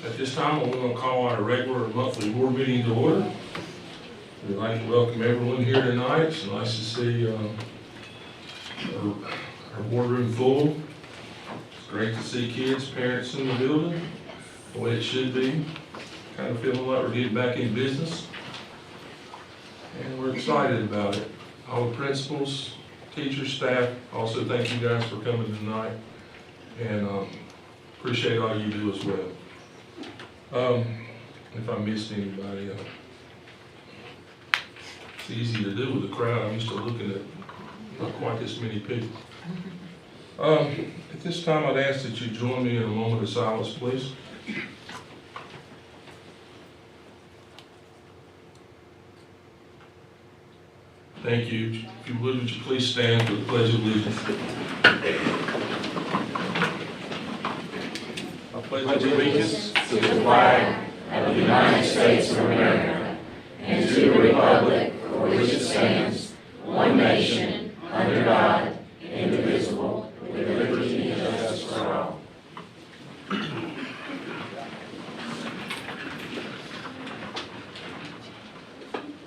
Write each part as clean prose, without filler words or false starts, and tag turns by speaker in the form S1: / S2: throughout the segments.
S1: At this time, we're going to call our regular monthly board meeting to order. We'd like to welcome everyone here tonight. It's nice to see our boardroom full. It's great to see kids, parents in the building, the way it should be. Kind of feeling like we're getting back in business. And we're excited about it. All the principals, teachers, staff, also thank you guys for coming tonight. And appreciate all you do as well. If I missed anybody, it's easy to do with the crowd. I'm used to looking at not quite this many people. At this time, I'd ask that you join me in a moment of silence, please. Thank you. If you would you please stand for the Pledge of Allegiance? I pledge allegiance
S2: to the flag of the United States of America and to the republic for which it stands, one nation, under God, indivisible, with liberty and justice for all.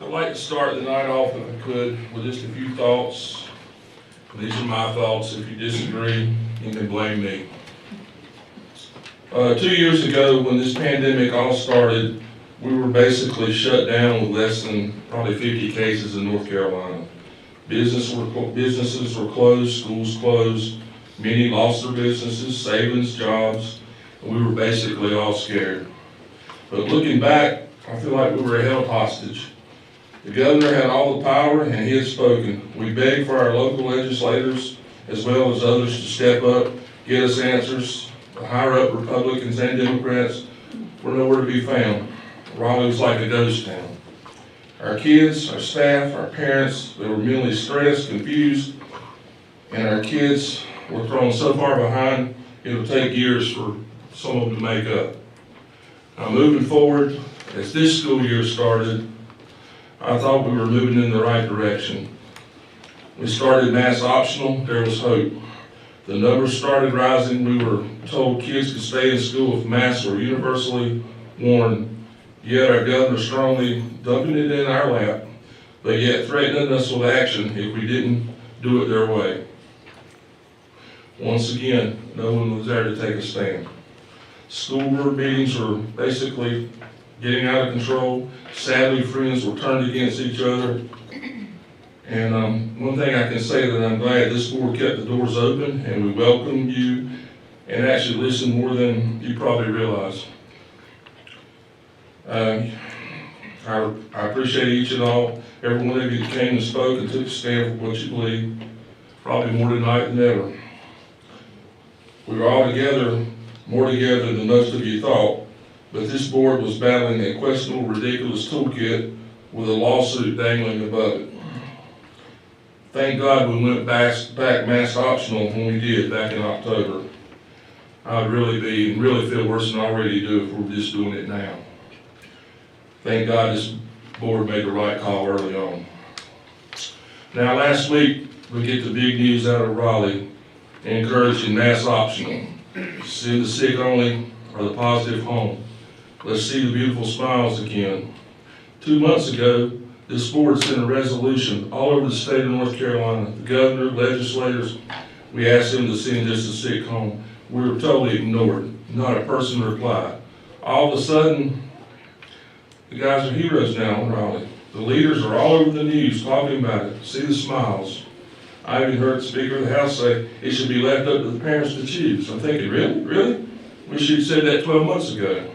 S1: I'd like to start the night off, if I could, with just a few thoughts. These are my thoughts. If you disagree, you can blame me. 2 years ago, when this pandemic all started, we were basically shut down with less than probably 50 cases in North Carolina. Businesses were closed, schools closed, many lost their businesses, savings, jobs, and we were basically all scared. But looking back, I feel like we were held hostage. The governor had all the power and he had spoken. We begged for our local legislators as well as others to step up, get us answers. The higher up Republicans and Democrats were nowhere to be found. Raleigh was like a ghost town. Our kids, our staff, our parents, they were mentally stressed, confused, and our kids were thrown so far behind, it'll take years for some of them to make up. Now moving forward, as this school year started, I thought we were moving in the right direction. We started mass optional, there was hope. The numbers started rising. We were told kids could stay in school if masks were universally worn. Yet our governor strongly dumping it in our lap, but yet threatening us with action if we didn't do it their way. Once again, no one was there to take a stand. School board meetings were basically getting out of control. Sadly, friends were turned against each other. And one thing I can say that I'm glad this board kept the doors open and we welcomed you and actually listened more than you probably realize. I appreciate each and all, every one of you that came and spoke and took a stand for what you believe, probably more tonight than ever. We were all together, more together than most of you thought, but this board was battling a questionable, ridiculous toolkit with a lawsuit dangling above it. Thank God we went back mask optional when we did back in October. I would really feel worse than I already do if we're just doing it now. Thank God this board made the right call early on. Now last week, we get the big news out of Raleigh encouraging mask optional. Send the sick only or the positive home. Let's see the beautiful smiles again. 2 months ago, this board sent a resolution all over the state of North Carolina. The governor, legislators, we asked them to send just the sick home. We were totally ignored. Not a person replied. All of a sudden, the guys are heroes now in Raleigh. The leaders are all over the news talking about it. See the smiles. I even heard the Speaker of the House say it should be left up to the parents to choose. I'm thinking, really? Really? We should have said that 12 months ago.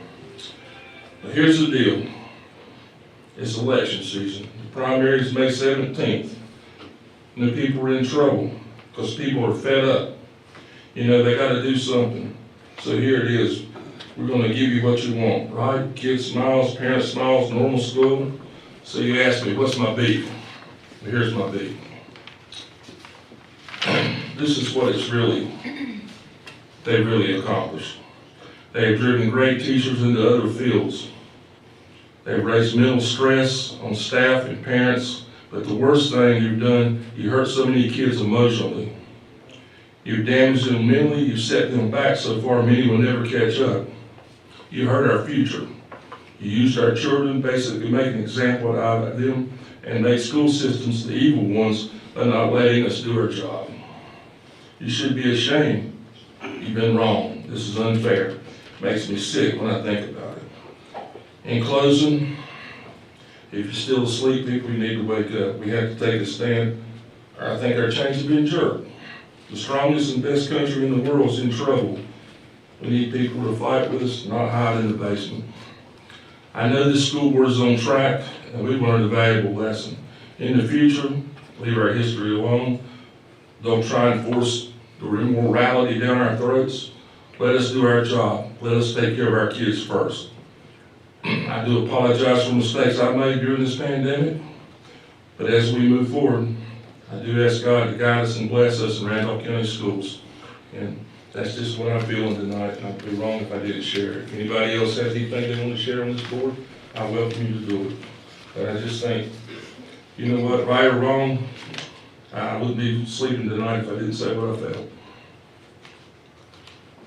S1: But here's the deal. It's election season. The primary is May 17th. And the people are in trouble because people are fed up. You know, they got to do something. So here it is. We're going to give you what you want, right? Kids smiles, parents smiles, normal school. So you ask me, what's my beef? Well, here's my beef. This is what they really accomplished. They have driven great teachers into other fields. They've raised mental stress on staff and parents, but the worst thing you've done, you hurt so many kids emotionally. You've damaged them mentally, you've set them back so far many will never catch up. You hurt our future. You used our children, basically make an example out of them, and make school systems the evil ones by not letting us do our job. You should be ashamed. You've been wrong. This is unfair. Makes me sick when I think about it. In closing, if you're still asleep, people, you need to wake up. We have to take a stand. I think our change has been jerked. The strongest and best country in the world is in trouble. We need people to fight with us, not hide in the basement. I know this school board is on track, and we've learned a valuable lesson. In the future, leave our history alone. Don't try and force the immorality down our throats. Let us do our job. Let us take care of our kids first. I do apologize for mistakes I made during this pandemic, but as we move forward, I do ask God to guide us and bless us in Randolph County schools. And that's just what I'm feeling tonight, and I'd be wrong if I didn't share it. If anybody else has anything they want to share on this board, I welcome you to do it. But I just think, you know what, right or wrong, I wouldn't be sleeping tonight if I didn't say what I felt.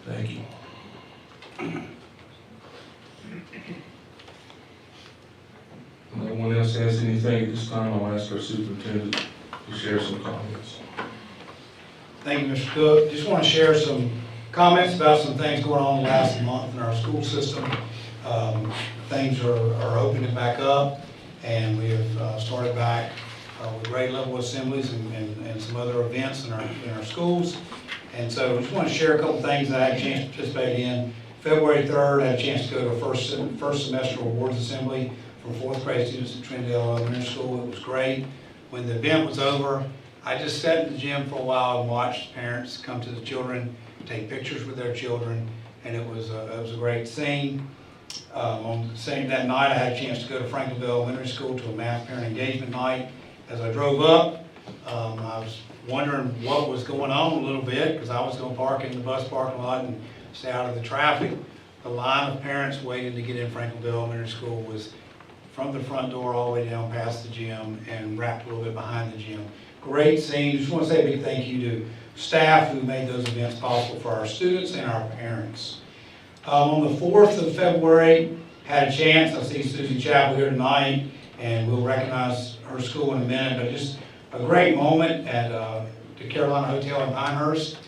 S1: Thank you. No one else has anything at this time, I'll ask our superintendent to share some comments.
S3: Thank you, Mr. Cook. Just want to share some comments about some things going on last month in our school system. Things are opening back up, and we have started back with grade level assemblies and some other events in our schools. And so I just want to share a couple things that I had a chance to participate in. February 3rd, I had a chance to go to a first semester awards assembly for 4th grade students at Trinidad Elementary School. It was great. When the event was over, I just sat in the gym for a while and watched parents come to the children, take pictures with their children, and it was a great scene. On that night, I had a chance to go to Franklinville Elementary School to a math parent engagement night. As I drove up, I was wondering what was going on a little bit, because I was going to park in the bus parking lot and stay out of the traffic. The line of parents waiting to get in Franklinville Elementary School was from the front door all the way down past the gym and wrapped a little bit behind the gym. Great scene. Just want to say a big thank you to staff who made those events possible for our students and our parents. On the 4th of February, had a chance, I see Susie Chappell here tonight, and we'll recognize her school in a minute, but just a great moment at the Carolina Hotel in Pinehurst.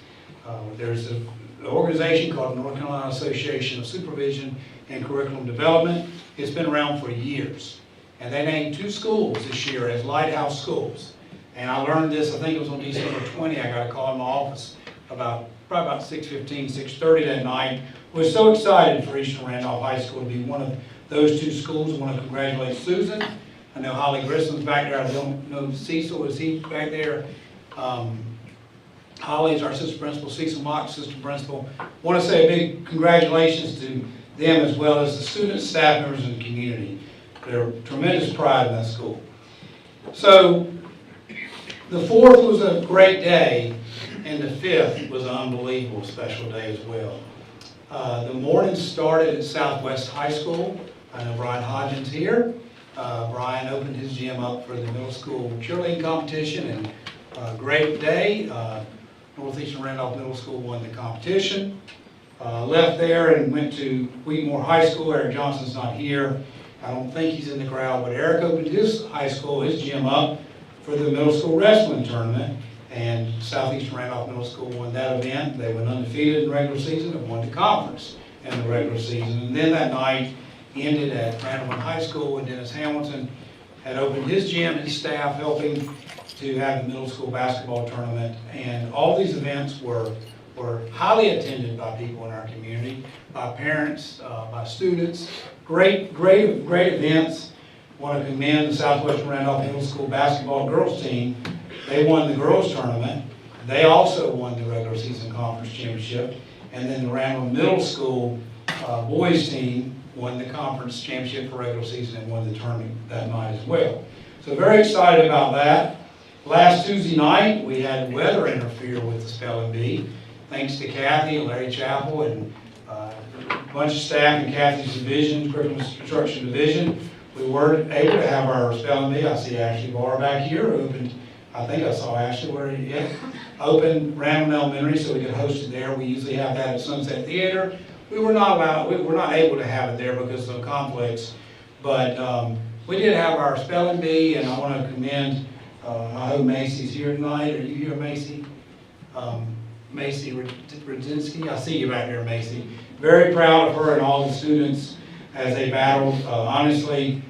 S3: There's an organization called the North Carolina Association of Supervision and Curriculum Development. It's been around for years, and they named 2 schools this year as Lighthouse Schools. And I learned this, I think it was on December 20, I got a call in my office probably about 6:15, 6:30 that night. Was so excited for Eastern Randolph High School to be one of those 2 schools. I want to congratulate Susan. I know Holly Grissom's back there. I don't know Cecil, is he back there? Holly is our assistant principal, Cecil Mock, assistant principal. I want to say a big congratulations to them as well as the students, staff members, and the community. There's tremendous pride in that school. So the 4th was a great day, and the 5th was an unbelievable special day as well. The morning started at Southwest High School. I know Brian Hodgins here. Brian opened his gym up for the middle school cheerleading competition, and a great day. Northeastern Randolph Middle School won the competition. Left there and went to Wheatmore High School. Eric Johnson's not here. I don't think he's in the crowd, but Eric opened his high school, his gym up for the middle school wrestling tournament, and Southeastern Randolph Middle School won that event. They went undefeated in the regular season and won the conference in the regular season. And then that night ended at Randolph High School, and Dennis Hamilton had opened his gym, his staff helping to have the middle school basketball tournament. And all these events were highly attended by people in our community, by parents, by students. Great events. I want to commend the Southwestern Randolph Middle School basketball girls team. They won the girls tournament. They also won the regular season conference championship. And then the Randolph Middle School boys team won the conference championship for regular season and won the tournament that night as well. So very excited about that. Last Tuesday night, we had weather interfere with the spelling bee. Thanks to Kathy and Larry Chappell and a bunch of staff in Kathy's division, curriculum instruction division, we were able to have our spelling bee. I see Ashley Barr back here, opened, I think I saw Ashley, opened Randall Elementary so we could host it there. We usually have that at Sunset Theater. we were not allowed, we were not able to have it there because of conflicts. But we did have our spelling bee, and I want to commend, I hope Macy's here tonight. Are you here, Macy? Macy Rudzinski, I see you back there, Macy. Very proud of her and all the students as they battled. Honestly,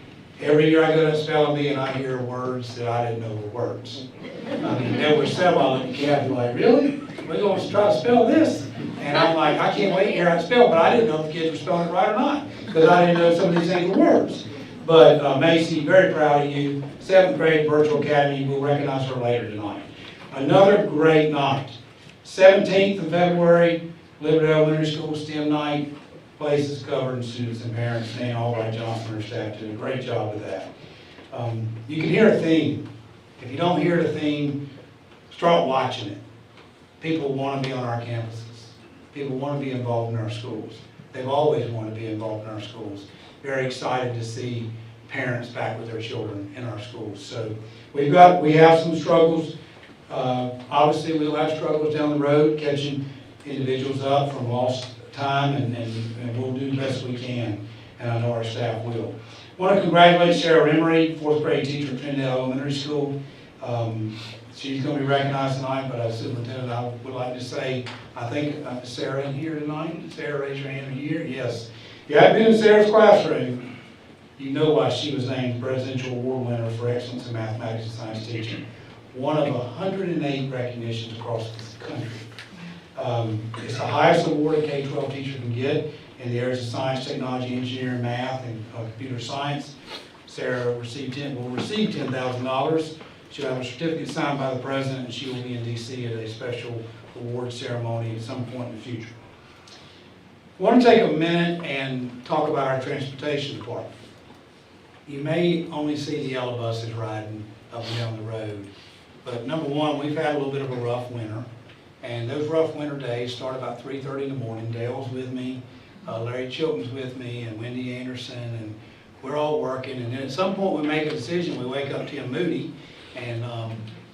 S3: every year I go to spelling bee and I hear words that I didn't know were words. I mean, there were several. I looked at Kathy like, really? We're going to try to spell this? And I'm like, I can't wait to hear how to spell, but I didn't know if the kids were spelling it right or not, because I didn't know some of these things were words. But Macy, very proud of you. 7th grade virtual academy, we'll recognize her later tonight. Another great night. 17th of February, Liberty Elementary School STEM night. Places covered, and students and parents. Dan Albright Johnson and her staff did a great job with that. You can hear a theme. If you don't hear the theme, start watching it. People want to be on our campuses. People want to be involved in our schools. They've always wanted to be involved in our schools. Very excited to see parents back with their children in our schools. So we have some struggles. Obviously, we'll have struggles down the road catching individuals up from lost time, and we'll do the best we can, and I know our staff will. I want to congratulate Sarah Emery, 4th grade teacher at Trinidad Elementary School. She's going to be recognized tonight, but as superintendent, I would like to say, I think Sarah in here tonight. Sarah, raise your hand. Are you here? Yes. If you haven't been in Sarah's classroom, you know why she was named Presidential Award winner for excellence in mathematics and science teaching. One of 108 recognitions across the country. It's the highest award a K-12 teacher can get in the areas of science, technology, engineering, math, and computer science. Sarah will receive $10,000. She'll have a certificate signed by the president, and she will be in D.C. at a special award ceremony at some point in the future. I want to take a minute and talk about our transportation department. You may only see the yellow buses riding up and down the road, but number one, we've had a little bit of a rough winter. And those rough winter days start about 3:30 in the morning. Dale's with me, Larry Chilton's with me, and Wendy Anderson, and we're all working. And then at some point we make a decision. We wake up Tim Moody, and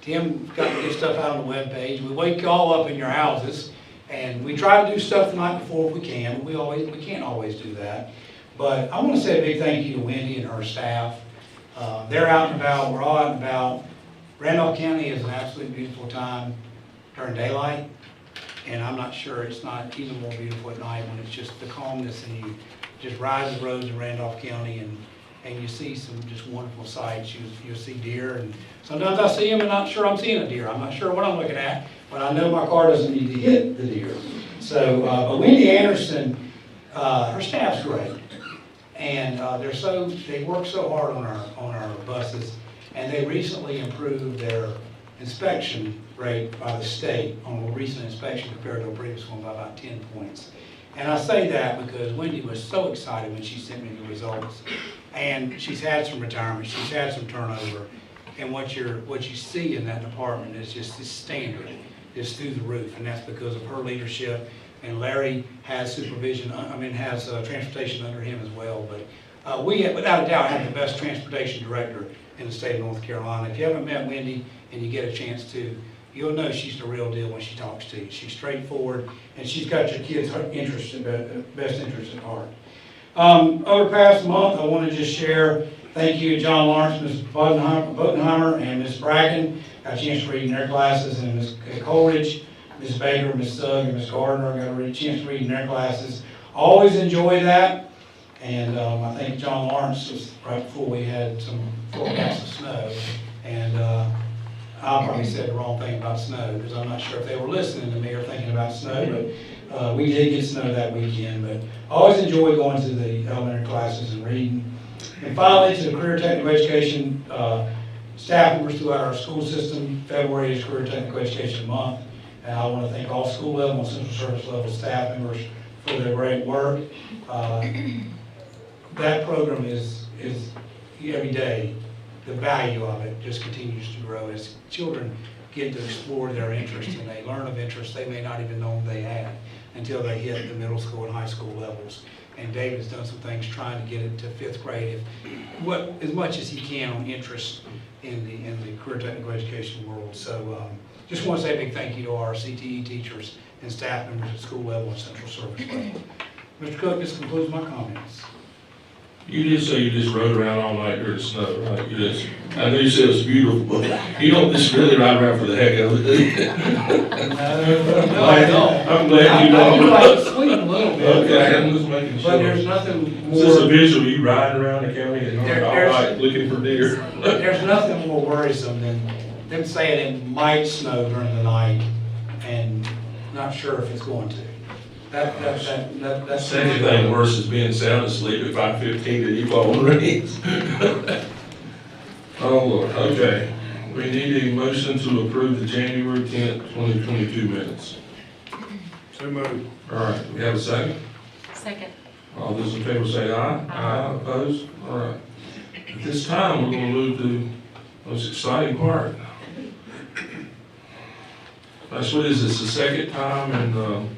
S3: Tim got to get stuff out on the webpage. We wake you all up in your houses, and we try to do stuff the night before if we can. We can't always do that. But I want to say a big thank you to Wendy and her staff. They're out and about. We're all out and about. Randolph County is an absolutely beautiful time during daylight, and I'm not sure it's not even more beautiful at night when it's just the calmness and you just ride the roads in Randolph County and you see some just wonderful sights. You'll see deer, and sometimes I see them and not sure I'm seeing a deer. I'm not sure what I'm looking at, but I know my car doesn't need to hit the deer. So, but Wendy Anderson, her staff's great, and they work so hard on our buses, and they recently improved their inspection rate by the state on a recent inspection compared to a previous one by about 10 points. And I say that because Wendy was so excited when she sent me the results. And she's had some retirement, she's had some turnover, and what you see in that department is just this standard, is through the roof, and that's because of her leadership. And Larry has transportation under him as well. But we, without a doubt, have the best transportation director in the state of North Carolina. If you haven't met Wendy and you get a chance to, you'll know she's the real deal when she talks to you. She's straightforward, and she's got your kids' best interest at heart. Over the past month, I want to just share thank you to John Lawrence, Ms. Bodenheimer, and Ms. Bracken. Got a chance to read in their classes, and Ms. Coleridge, Ms. Baker, Ms. Sugg, and Ms. Gardner. Got a chance to read in their classes. Always enjoy that. And I think John Lawrence was right before we had some forecasts of snow. And I probably said the wrong thing about snow, because I'm not sure if they were listening to me or thinking about snow, but we did get snow that weekend. But I always enjoy going to the elementary classes and reading. And finally, to the Career Technical Education staff members throughout our school system. February is Career Technical Education Month, and I want to thank all school level and central service level staff members for their great work. That program is every day, the value of it just continues to grow as children get to explore their interests and they learn of interests they may not even know they had until they hit the middle school and high school levels. And David's done some things trying to get it to 5th grade, as much as he can on interest in the career technical education world. So just want to say a big thank you to our CTE teachers and staff members at school level and central service level. Mr. Cook, this concludes my comments.
S1: You did say you just rode around all night during the snow, right? I know you said it was beautiful, but you don't just really ride around for the heck of it, do you?
S3: No, I don't.
S1: I'm glad you
S3: I do
S1: don't.
S3: like to sleep a little bit.
S1: Okay, I'm just making
S3: But there's
S1: sure.
S3: nothing
S1: Is this a
S3: more,
S1: visual, you riding around the county at night, all
S3: There's-
S1: night, looking for deer?
S3: there's nothing more worrisome than them saying it might snow during the night and not sure if it's going to. That's.
S1: Second thing worse is being sound asleep at 5:15 and you fall on rains. Oh, Lord, okay. We need a motion to approve the January 10th, 2022 minutes.
S4: So moved.
S1: All right, we have a second?
S2: Second.
S1: All those in favor say aye. Aye. Opposed? All right. At this time, we're going to move to the most exciting part. That's what is this, the second time in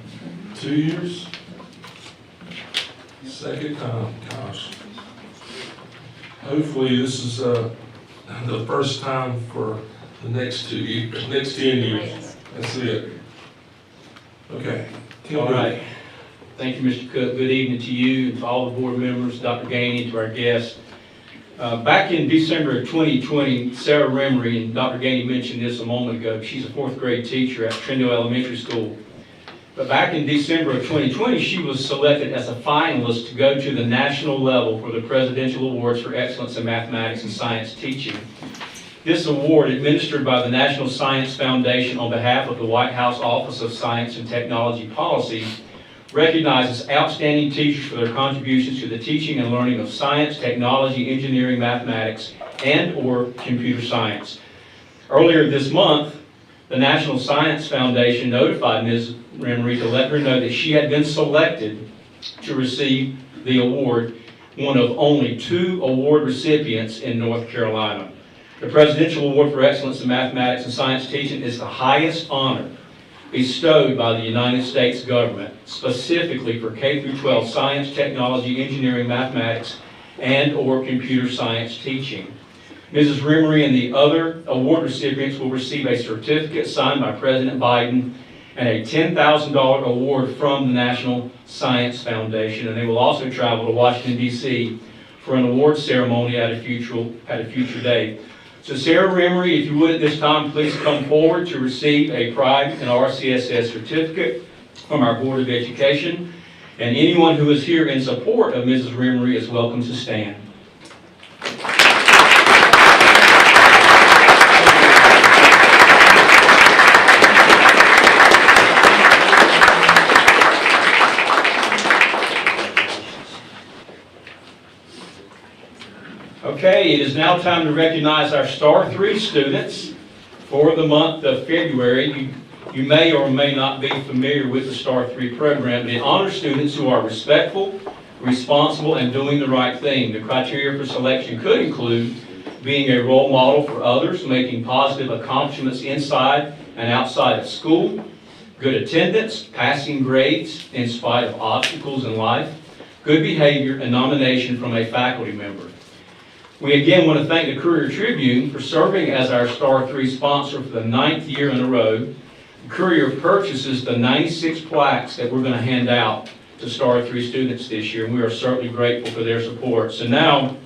S1: 2 years? Second time, gosh. Hopefully, this is the first time for the next 2 years, next 10 years. That's it. Okay.
S5: All right. Thank you, Mr. Cook. Good evening to you and to all the board members, Dr. Gainey, to our guests. Back in December of 2020, Sarah Remery, and Dr. Gainey mentioned this a moment ago, she's a fourth grade teacher at Trindle Elementary School. But back in December of 2020, she was selected as a finalist to go to the national level for the Presidential Awards for Excellence in Mathematics and Science Teaching. This award, administered by the National Science Foundation on behalf of the White House Office of Science and Technology Policy, recognizes outstanding teachers for their contributions to the teaching and learning of science, technology, engineering, mathematics, and/or computer science. Earlier this month, the National Science Foundation notified Ms. Remery to let her know that she had been selected to receive the award, one of only 2 award recipients in North Carolina. The Presidential Award for Excellence in Mathematics and Science Teaching is the highest honor bestowed by the United States government, specifically for K-12 science, technology, engineering, mathematics, and/or computer science teaching. Mrs. Remery and the other award recipients will receive a certificate signed by President Biden and a $10,000 award from the National Science Foundation, and they will also travel to Washington, D.C. for an award ceremony at a future date. So Sarah Remery, if you would at this time, please come forward to receive a Pride and RCSS certificate from our Board of Education. And anyone who is here in support of Mrs. Remery is welcome to stand. Okay, it is now time to recognize our Star 3 students for the month of February. You may or may not be familiar with the Star 3 program, but it honors students who are respectful, responsible, and doing the right thing. The criteria for selection could include being a role model for others, making positive accomplishments inside and outside of school, good attendance, passing grades in spite of obstacles in life, good behavior, and nomination from a faculty member. We again want to thank the Courier Tribune for serving as our Star 3 sponsor for the 9th year in a row. The Courier purchases the 96 plaques that we're going to hand out to Star 3 students this year, and we are certainly grateful for their support. So now,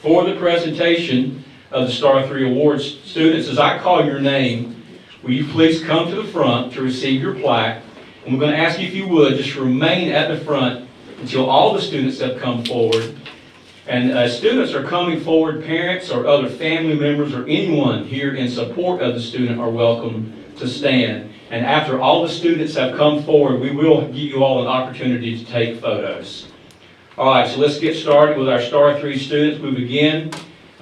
S5: for the presentation of the Star 3 Awards, students, as I call your name, will you please come to the front to receive your plaque? And we're going to ask you, if you would, just remain at the front until all the students have come forward. And as students are coming forward, parents or other family members or anyone here in support of the student are welcome to stand. And after all the students have come forward, we will give you all an opportunity to take photos. All right, so let's get started with our Star 3 students. We begin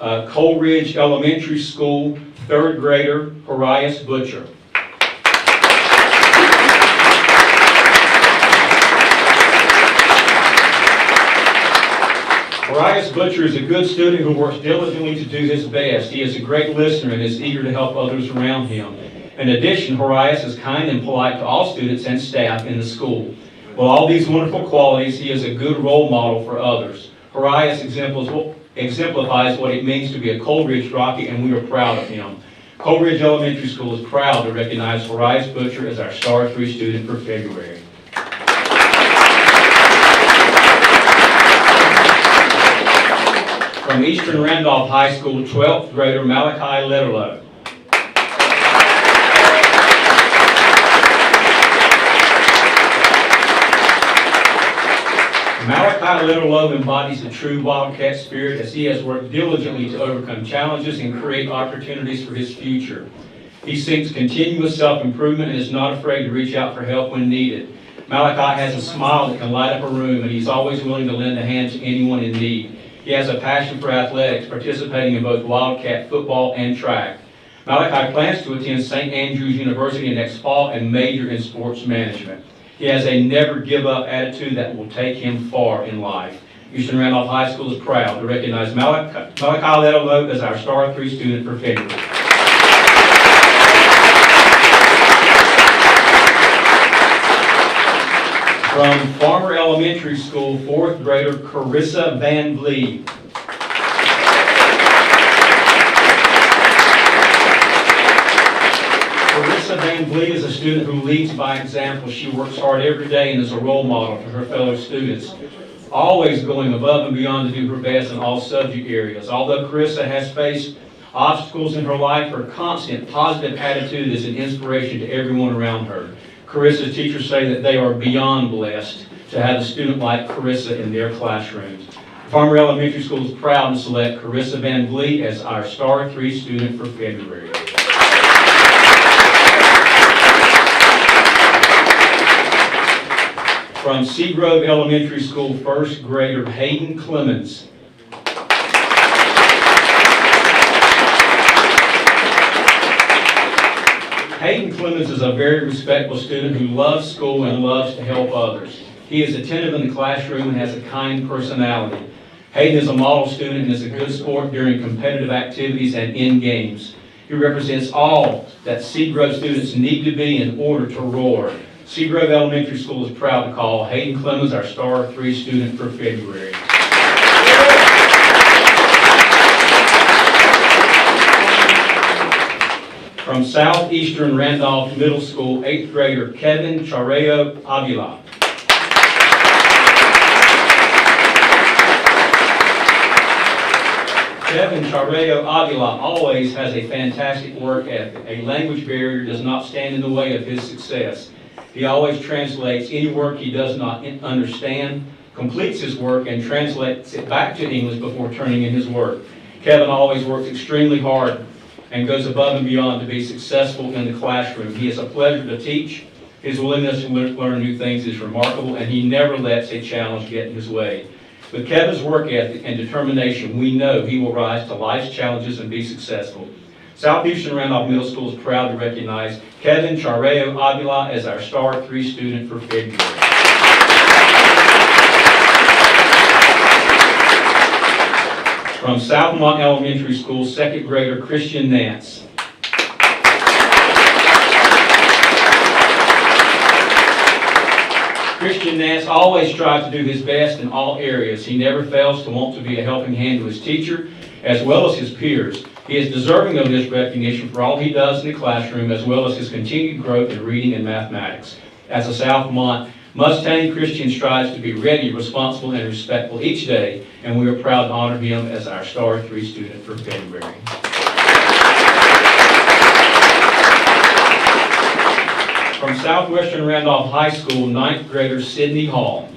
S5: Coleridge Elementary School, 3rd grader, Horias Butcher. Horias Butcher is a good student who works diligently to do his best. He is a great listener and is eager to help others around him. In addition, Horias is kind and polite to all students and staff in the school. With all these wonderful qualities, he is a good role model for others. Horias exemplifies what it means to be a Coleridge Rocky, and we are proud of him. Coleridge Elementary School is proud to recognize Horias Butcher as our Star 3 student for February. From Eastern Randolph High School, 12th grader Malachi Letterlow. Malachi Letterlow embodies the true Wildcat spirit as he has worked diligently to overcome challenges and create opportunities for his future. He seeks continuous self-improvement and is not afraid to reach out for help when needed. Malachi has a smile that can light up a room, and he's always willing to lend a hand to anyone in need. He has a passion for athletics, participating in both Wildcat football and track. Malachi plans to attend St. Andrews University next fall and major in sports management. He has a never-give-up attitude that will take him far in life. Eastern Randolph High School is proud to recognize Malachi Letterlow as our Star 3 student for February. From Farmer Elementary School, 4th grader Carissa Van Vliet. Carissa Van Vliet is a student who leads by example. She works hard every day and is a role model for her fellow students, always going above and beyond to do her best in all subject areas. Although Carissa has faced obstacles in her life, her constant positive attitude is an inspiration to everyone around her. Carissa's teachers say that they are beyond blessed to have a student like Carissa in their classrooms. Farmer Elementary School is proud to select Carissa Van Vliet as our Star 3 student for February. From Seagrove Elementary School, 1st grader Hayden Clemens. Hayden Clemens is a very respectable student who loves school and loves to help others. He is attentive in the classroom and has a kind personality. Hayden is a model student and is a good sport during competitive activities and in games. He represents all that Seagrove students need to be in order to roar. Seagrove Elementary School is proud to call Hayden Clemens our Star 3 student for February. From Southeastern Randolph Middle School, 8th grader Kevin Chareo Avila. Kevin Chareo Avila always has a fantastic work ethic. A language barrier does not stand in the way of his success. He always translates any work he does not understand, completes his work, and translates it back to English before turning in his work. Kevin always works extremely hard and goes above and beyond to be successful in the classroom. He is a pleasure to teach. His willingness to learn new things is remarkable, and he never lets a challenge get in his way. With Kevin's work ethic and determination, we know he will rise to life's challenges and be successful. Southeastern Randolph Middle School is proud to recognize Kevin Chareo Avila as our Star 3 student for February. From Southmont Elementary School, 2nd grader Christian Nance. Christian Nance always strives to do his best in all areas. He never fails to want to be a helping hand to his teacher as well as his peers. He is deserving of this recognition for all he does in the classroom as well as his continued growth in reading and mathematics. As a Southmont Mustang, Christian strives to be ready, responsible, and respectful each day, and we are proud to honor him as our Star 3 student for February. From Southwestern Randolph High School, 9th grader Sydney Hall.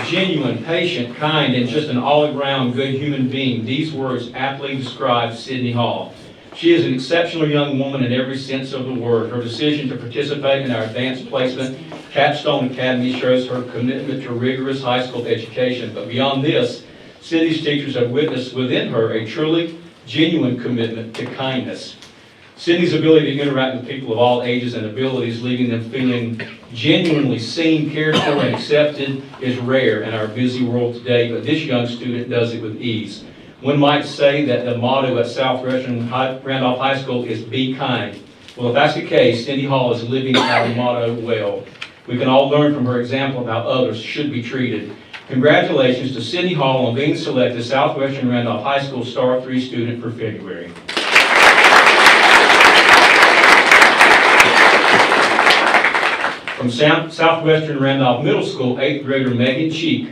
S5: Genuine, patient, kind, and just an all-around good human being. These words aptly describe Sydney Hall. She is an exceptional young woman in every sense of the word. Her decision to participate in our advanced placement Capstone Academy shows her commitment to rigorous high school education. But beyond this, Sydney's teachers have witnessed within her a truly genuine commitment to kindness. Sydney's ability to interact with people of all ages and abilities, leaving them feeling genuinely seen, cared for, and accepted is rare in our busy world today, but this young student does it with ease. One might say that the motto at Southwestern Randolph High School is be kind. Well, if that's the case, Cindy Hall is living our motto well. We can all learn from her example of how others should be treated. Congratulations to Cindy Hall on being selected Southwestern Randolph High School Star 3 student for February. From Southwestern Randolph Middle School, 8th grader Megan Cheek.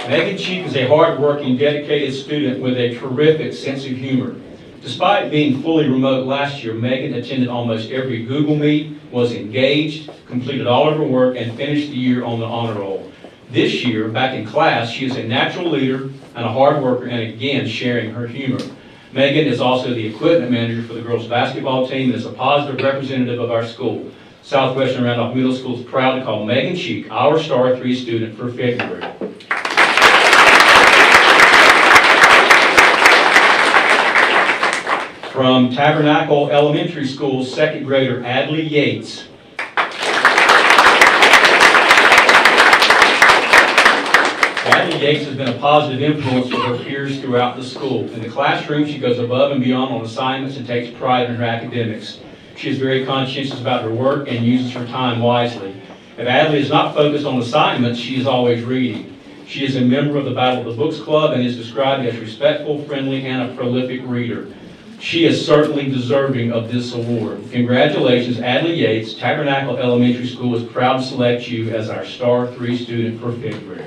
S5: Megan Cheek is a hard-working, dedicated student with a terrific sense of humor. Despite being fully remote last year, Megan attended almost every Google Meet, was engaged, completed all of her work, and finished the year on the honor roll. This year, back in class, she is a natural leader and a hard worker, and again, sharing her humor. Megan is also the equipment manager for the girls' basketball team and is a positive representative of our school. Southwestern Randolph Middle School is proud to call Megan Cheek our Star 3 student for February. From Tabernacle Elementary School, 2nd grader Adley Yates. Adley Yates has been a positive influence for her peers throughout the school. In the classroom, she goes above and beyond on assignments and takes pride in her academics. She is very conscientious about her work and uses her time wisely. If Adley is not focused on assignments, she is always reading. She is a member of the Battle of the Books Club and is described as respectful, friendly, and a prolific reader. She is certainly deserving of this award. Congratulations, Adley Yates. Tabernacle Elementary School is proud to select you as our Star 3 student for February.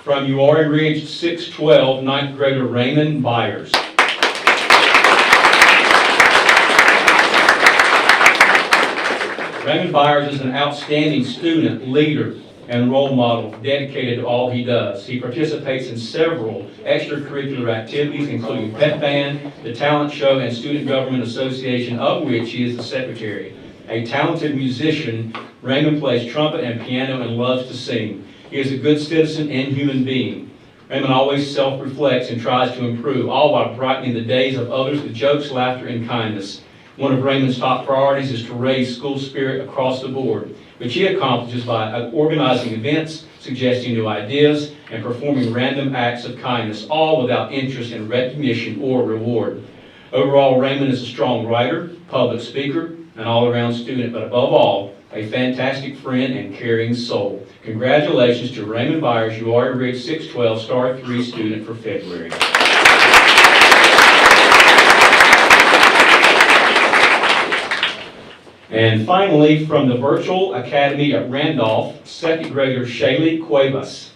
S5: From Uwharrie Ridge 612, 9th grader Raymond Byers. Raymond Byers is an outstanding student, leader, and role model dedicated to all he does. He participates in several extracurricular activities, including Pep Band, the Talent Show, and Student Government Association, of which he is the secretary. A talented musician, Raymond plays trumpet and piano and loves to sing. He is a good citizen and human being. Raymond always self-reflects and tries to improve, all while brightening the days of others with jokes, laughter, and kindness. One of Raymond's top priorities is to raise school spirit across the board, which he accomplishes by organizing events, suggesting new ideas, and performing random acts of kindness, all without interest in recognition or reward. Overall, Raymond is a strong writer, public speaker, an all-around student, but above all, a fantastic friend and caring soul. Congratulations to Raymond Byers, Uwharrie Ridge 612 Star 3 student for February. And finally, from the Virtual Academy at Randolph, 2nd grader Shaylee Cuevas.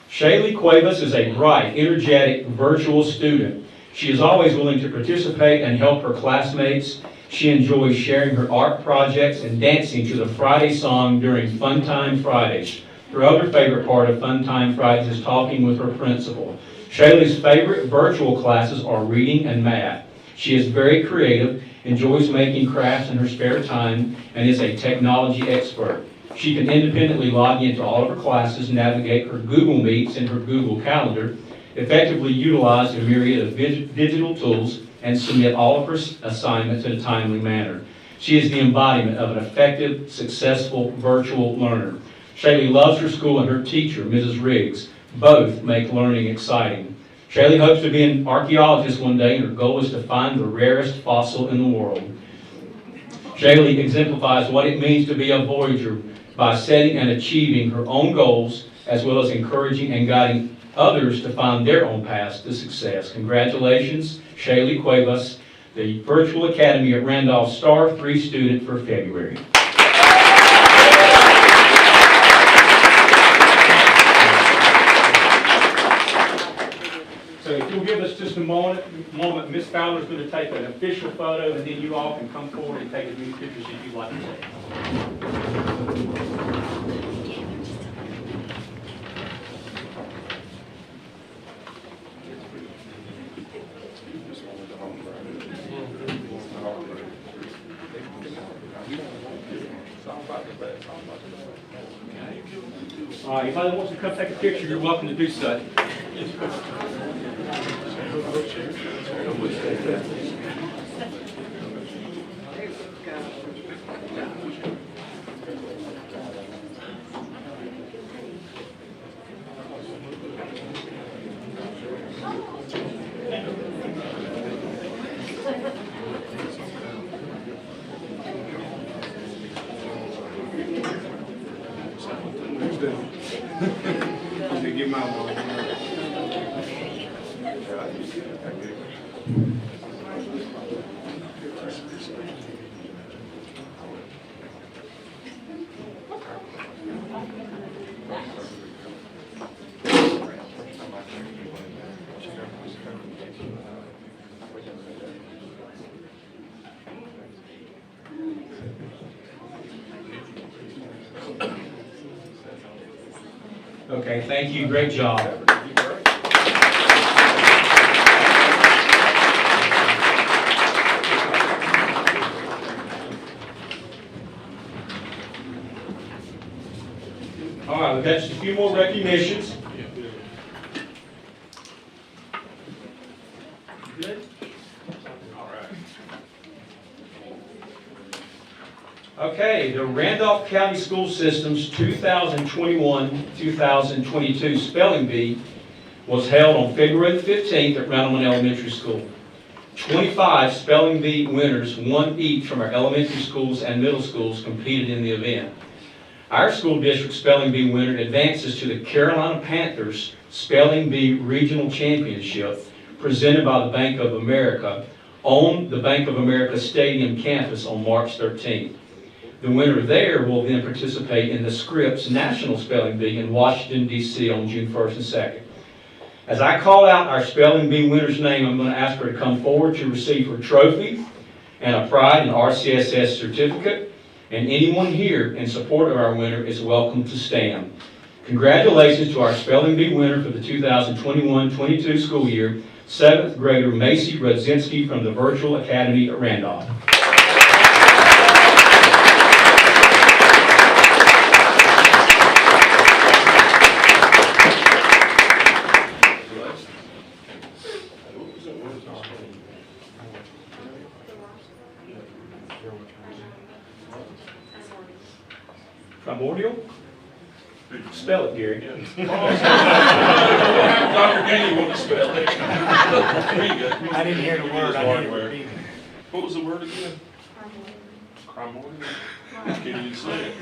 S5: Shaylee Cuevas is a bright, energetic, virtual student. She is always willing to participate and help her classmates. She enjoys sharing her art projects and dancing to the Friday song during Fun Time Fridays. Her other favorite part of Fun Time Fridays is talking with her principal. Shaylee's favorite virtual classes are reading and math. She is very creative, enjoys making crafts in her spare time, and is a technology expert. She can independently log into all of her classes, navigate her Google Meets and her Google Calendar, effectively utilize a myriad of digital tools, and submit all of her assignments in a timely manner. She is the embodiment of an effective, successful virtual learner. Shaylee loves her school and her teacher, Mrs. Riggs. Both make learning exciting. Shaylee hopes to be an archaeologist one day, and her goal is to find the rarest fossil in the world. Shaylee exemplifies what it means to be a Voyager by setting and achieving her own goals, as well as encouraging and guiding others to find their own paths to success. Congratulations, Shaylee Cuevas, the Virtual Academy at Randolph Star 3 student for February. So if you'll give us just a moment, Ms. Fowler's going to take an official photo, and then you all can come forward and take as many pictures as you'd like to take. All right, anybody that wants to come take a picture, you're welcome to do so. Okay, thank you, great job. All right, we've got just a few more recognitions. Good? Okay, the Randolph County School System's 2021-2022 Spelling Bee was held on February the 15th at Randleman Elementary School. 25 Spelling Bee winners, one each from our elementary schools and middle schools, competed in the event. Our school district Spelling Bee winner advances to the Carolina Panthers Spelling Bee Regional Championship presented by the Bank of America on the Bank of America Stadium campus on March 13th. The winner there will then participate in the Scripps National Spelling Bee in Washington, D.C. on June 1st and 2nd. As I call out our Spelling Bee winner's name, I'm going to ask her to come forward to receive her trophy and a Pride and RCSS certificate. And anyone here in support of our winner is welcome to stand. Congratulations to our Spelling Bee winner for the 2021-22 school year, 7th grader Macy Rudzinski from the Virtual Academy at Randolph. Primordial? Spell it, Gary.
S1: Dr. Gainey won't spell it. There you go.
S3: I didn't hear the word. I didn't hear it.
S1: What was the word again? Primordial. Can't even say it.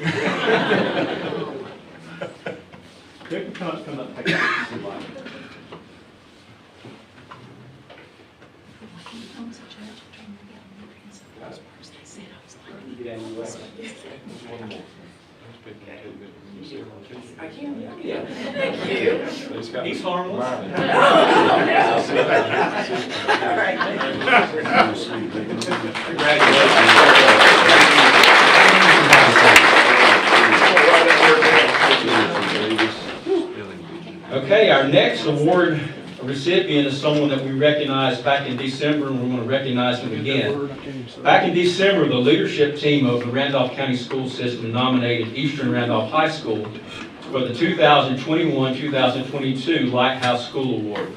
S5: Quick, come up, take that.
S2: I can, yeah. Thank you.
S5: He's harmless. Okay, our next award recipient is someone that we recognized back in December, and we're going to recognize him again. Back in December, the leadership team of the Randolph County School System nominated Eastern Randolph High School for the 2021-2022 Lighthouse School Award.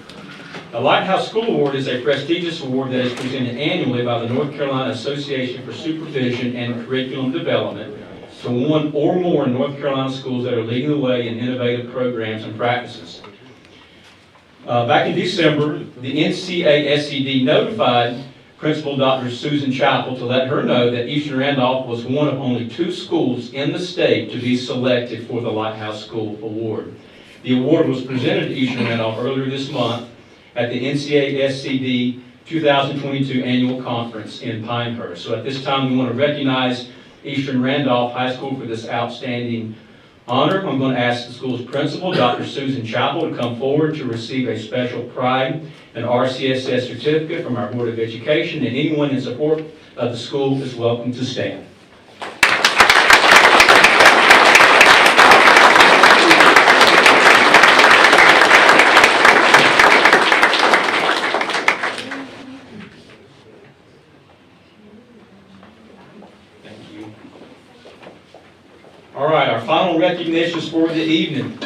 S5: The Lighthouse School Award is a prestigious award that is presented annually by the North Carolina Association for Supervision and Curriculum Development to one or more North Carolina schools that are leading the way in innovative programs and practices. Back in December, the NCASED notified Principal Dr. Susan Chappell to let her know that Eastern Randolph was one of only 2 schools in the state to be selected for the Lighthouse School Award. The award was presented to Eastern Randolph earlier this month at the NCASED 2022 Annual Conference in Pinehurst. So at this time, we want to recognize Eastern Randolph High School for this outstanding honor. I'm going to ask the school's principal, Dr. Susan Chappell, to come forward to receive a special Pride and RCSS certificate from our Board of Education, and anyone in support of the school is welcome to stand. Thank you. All right, our final recognitions for the evening.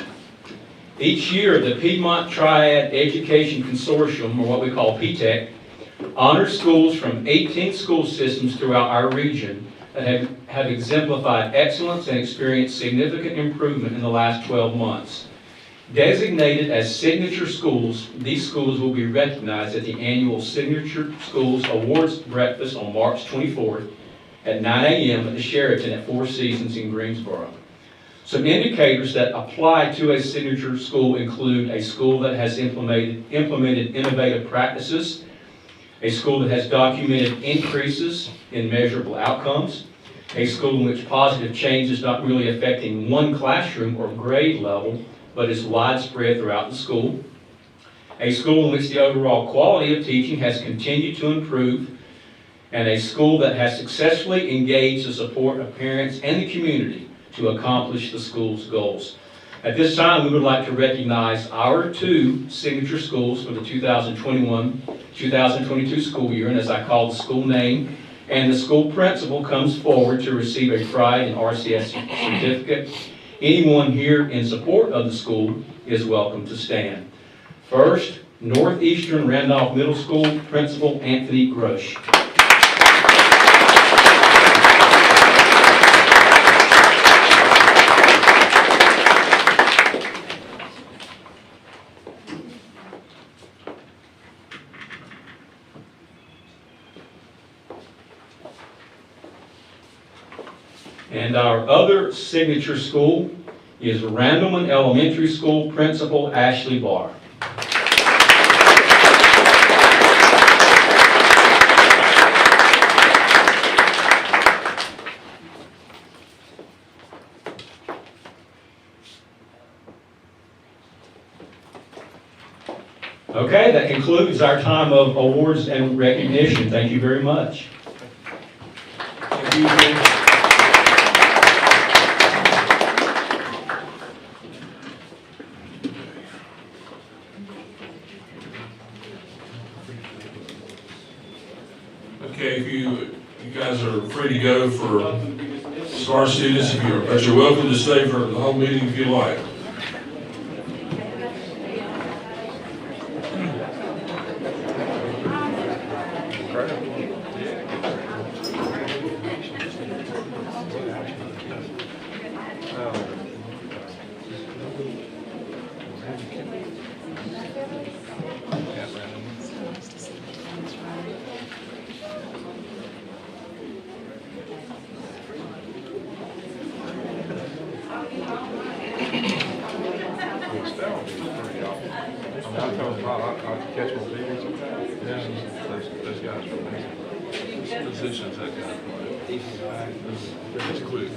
S5: Each year, the Piedmont Triad Education Consortium, or what we call PTEC, honors schools from 18 school systems throughout our region that have exemplified excellence and experienced significant improvement in the last 12 months. Designated as signature schools, these schools will be recognized at the annual Signature Schools Awards Breakfast on March 24th at 9 a.m. at the Sheraton at Four Seasons in Greensboro. Some indicators that apply to a signature school include a school that has implemented innovative practices, a school that has documented increases in measurable outcomes, a school in which positive change is not really affecting one classroom or grade level, but is widespread throughout the school, a school in which the overall quality of teaching has continued to improve, and a school that has successfully engaged the support of parents and the community to accomplish the school's goals. At this time, we would like to recognize our 2 signature schools for the 2021-2022 school year, and as I call the school name, and the school principal comes forward to receive a Pride in RCSS certificate. Anyone here in support of the school is welcome to stand. First, Northeastern Randolph Middle School Principal Anthony Grosh. And our other signature school is Randleman Elementary School Principal Ashley Barr. Okay, that concludes our time of awards and recognition. Thank you very much.
S1: Thank you, Jim. Okay, if you guys are free to go for STAR students, but you're welcome to stay for the whole meeting if you like.
S6: Positions that kind of play. It's quick.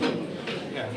S3: Yeah.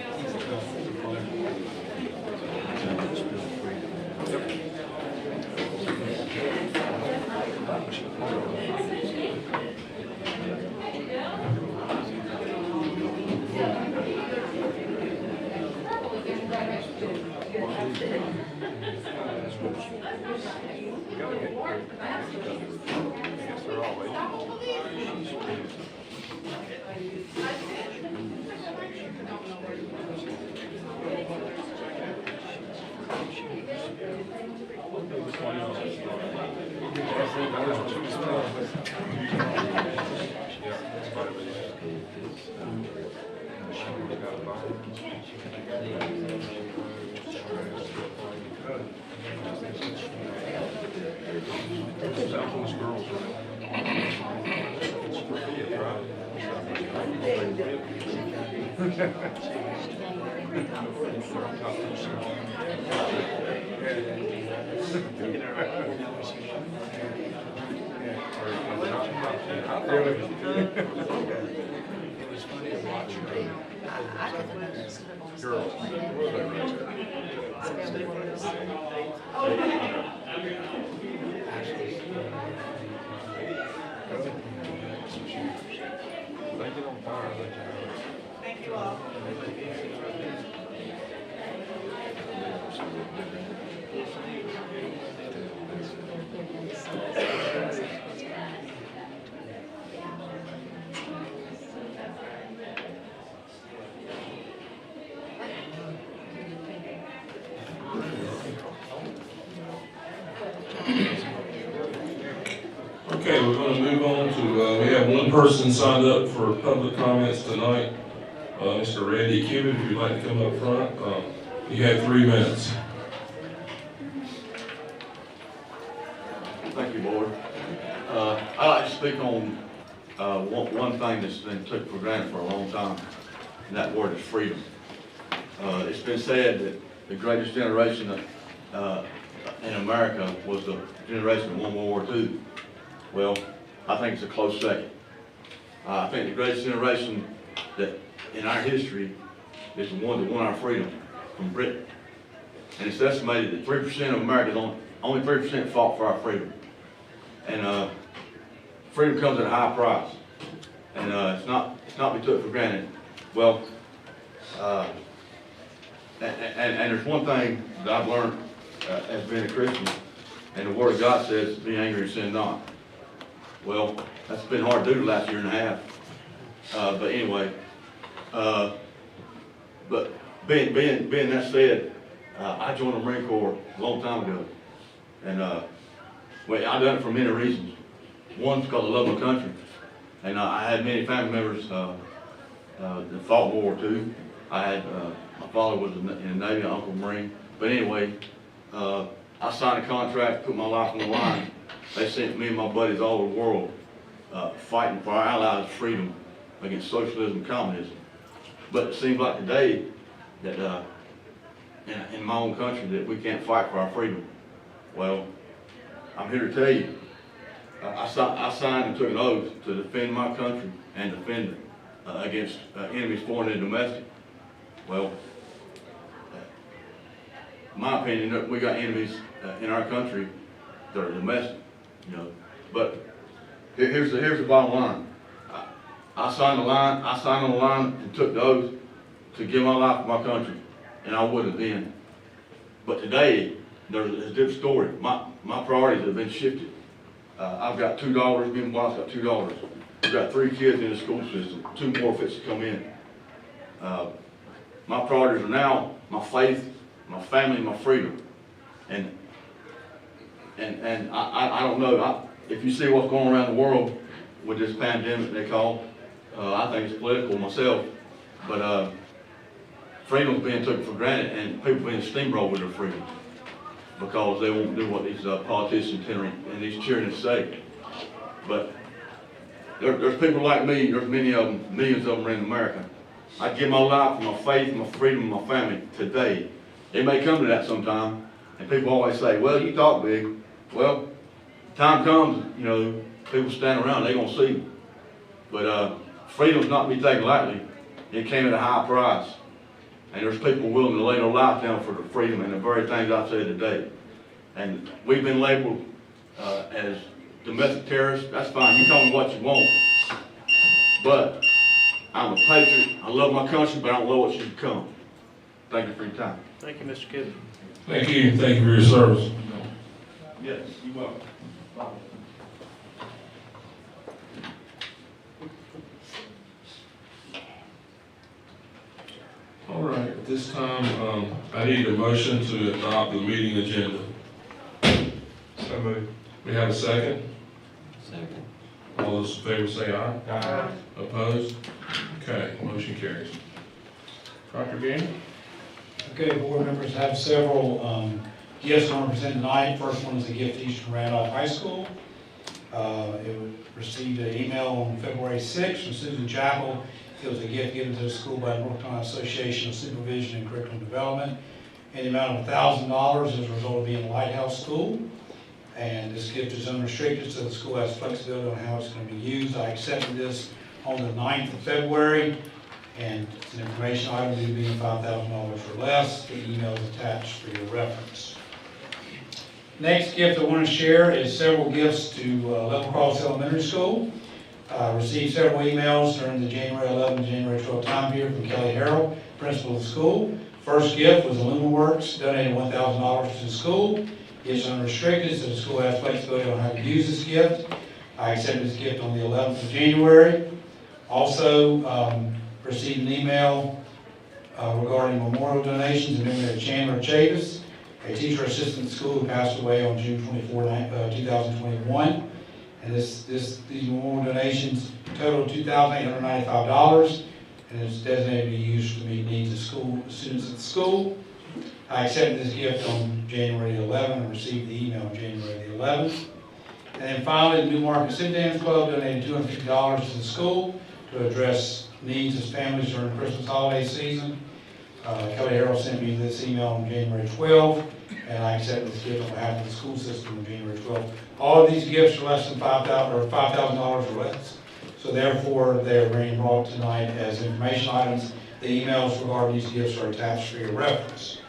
S2: Thank you all.
S1: Okay, we're going to move on to, we have one person signed up for public comments tonight. Mr. Randy Cuban, if you'd like to come up front, you have 3 minutes.
S7: Thank you, Board. I'd like to speak on one thing that's been took for granted for a long time, and that word is freedom. It's been said that the greatest generation in America was the generation that won World War II. Well, I think it's a close second. I think the greatest generation that in our history is the one that won our freedom from Britain. And it's estimated that 3% of Americans, only 3% fought for our freedom. And freedom comes at a high price. And it's not to be took for granted. Well, and there's one thing that I've learned as being a Christian, and the Word of God says, be angry and sin not. Well, that's been hard to do the last year and a half. But anyway, but being that said, I joined the Marine Corps a long time ago. And well, I done it for many reasons. One, because I love my country. And I had many family members that fought in World War II. I had, my father was in the Navy, an uncle Marine. But anyway, I signed a contract, put my life on the line. They sent me and my buddies all over the world fighting for our allies' freedom against socialism and communism. But it seems like today that in my own country that we can't fight for our freedom. Well, I'm here to tell you, I signed and took an oath to defend my country and defend it against enemies, foreign and domestic. Well, in my opinion, we got enemies in our country that are domestic, you know. But here's the bottom line. I signed on the line and took the oath to give my life to my country, and I wouldn't then. But today, there's a different story. My priorities have been shifted. I've got 2 daughters, me and my wife's got 2 daughters. We've got 3 kids in the school system, 2 more fits to come in. My priorities are now my faith, my family, my freedom. And I don't know, if you see what's going on around the world with this pandemic they call, I think it's political myself, but freedom's being taken for granted and people being steamrolled with their freedom because they won't do what these politicians and these tyrannies say. But there's people like me, there's many of them, millions of them in America. I give my life, my faith, my freedom, my family today. It may come to that sometime, and people always say, well, you talk big. Well, time comes, you know, people stand around, they're gonna see. But freedom's not to be taken lightly. It came at a high price. And there's people willing to lay their life down for the freedom and the very things I said today. And we've been labeled as domestic terrorists. That's fine, you call me what you want. But I'm a patriot, I love my country, but I don't love what she's become. Thank you for your time.
S4: Thank you, Mr. Kidd.
S1: Thank you for your service.
S7: Yes, you're welcome.
S1: All right, at this time, I need a motion to adopt the meeting agenda.
S4: So moved.
S1: We have a second?
S6: Second.
S1: All those in favor say aye.
S4: Aye.
S1: Opposed? Okay, motion carries. Dr. Gaines?
S3: Okay, board members have several gifts I want to present tonight. First one is a gift to Eastern Randolph High School. Received an email on February 6th from Susan Chapel. It was a gift given to the school by the North Carolina Association of Supervision and Curriculum Development in the amount of $1,000 as a result of being a lighthouse school. And this gift is unrestricted, so the school has flexibility on how it's going to be used. I accepted this on the 9th of February, and it's an information item due to being $5,000 or less. The email is attached for your reference. Next gift I want to share is several gifts to Level Cross Elementary School. Received several emails during the January 11, January 12 time period from Kelly Harrell, principal of the school. First gift was IlluminaWorks, donated $1,000 to the school. It's unrestricted, so the school has flexibility on how to use this gift. I accepted this gift on the 11th of January. Also received an email regarding memorial donations in memory of Chandler Chavis, a teacher assistant at school who passed away on June 24, 2021. And these memorial donations total $2,895, and it's designated to be used to meet needs of students at the school. I accepted this gift on January 11th and received the email on January the 11th. And then finally, the New Market City Dance Club donated $250 to the school to address needs of families during the Christmas holiday season. Kelly Harrell sent me this email on January 12th, and I accepted this gift on behalf of the school system on January 12th. All of these gifts are less than $5,000 or less. So therefore, they are being brought tonight as information items. The emails regarding these gifts are attached for your reference.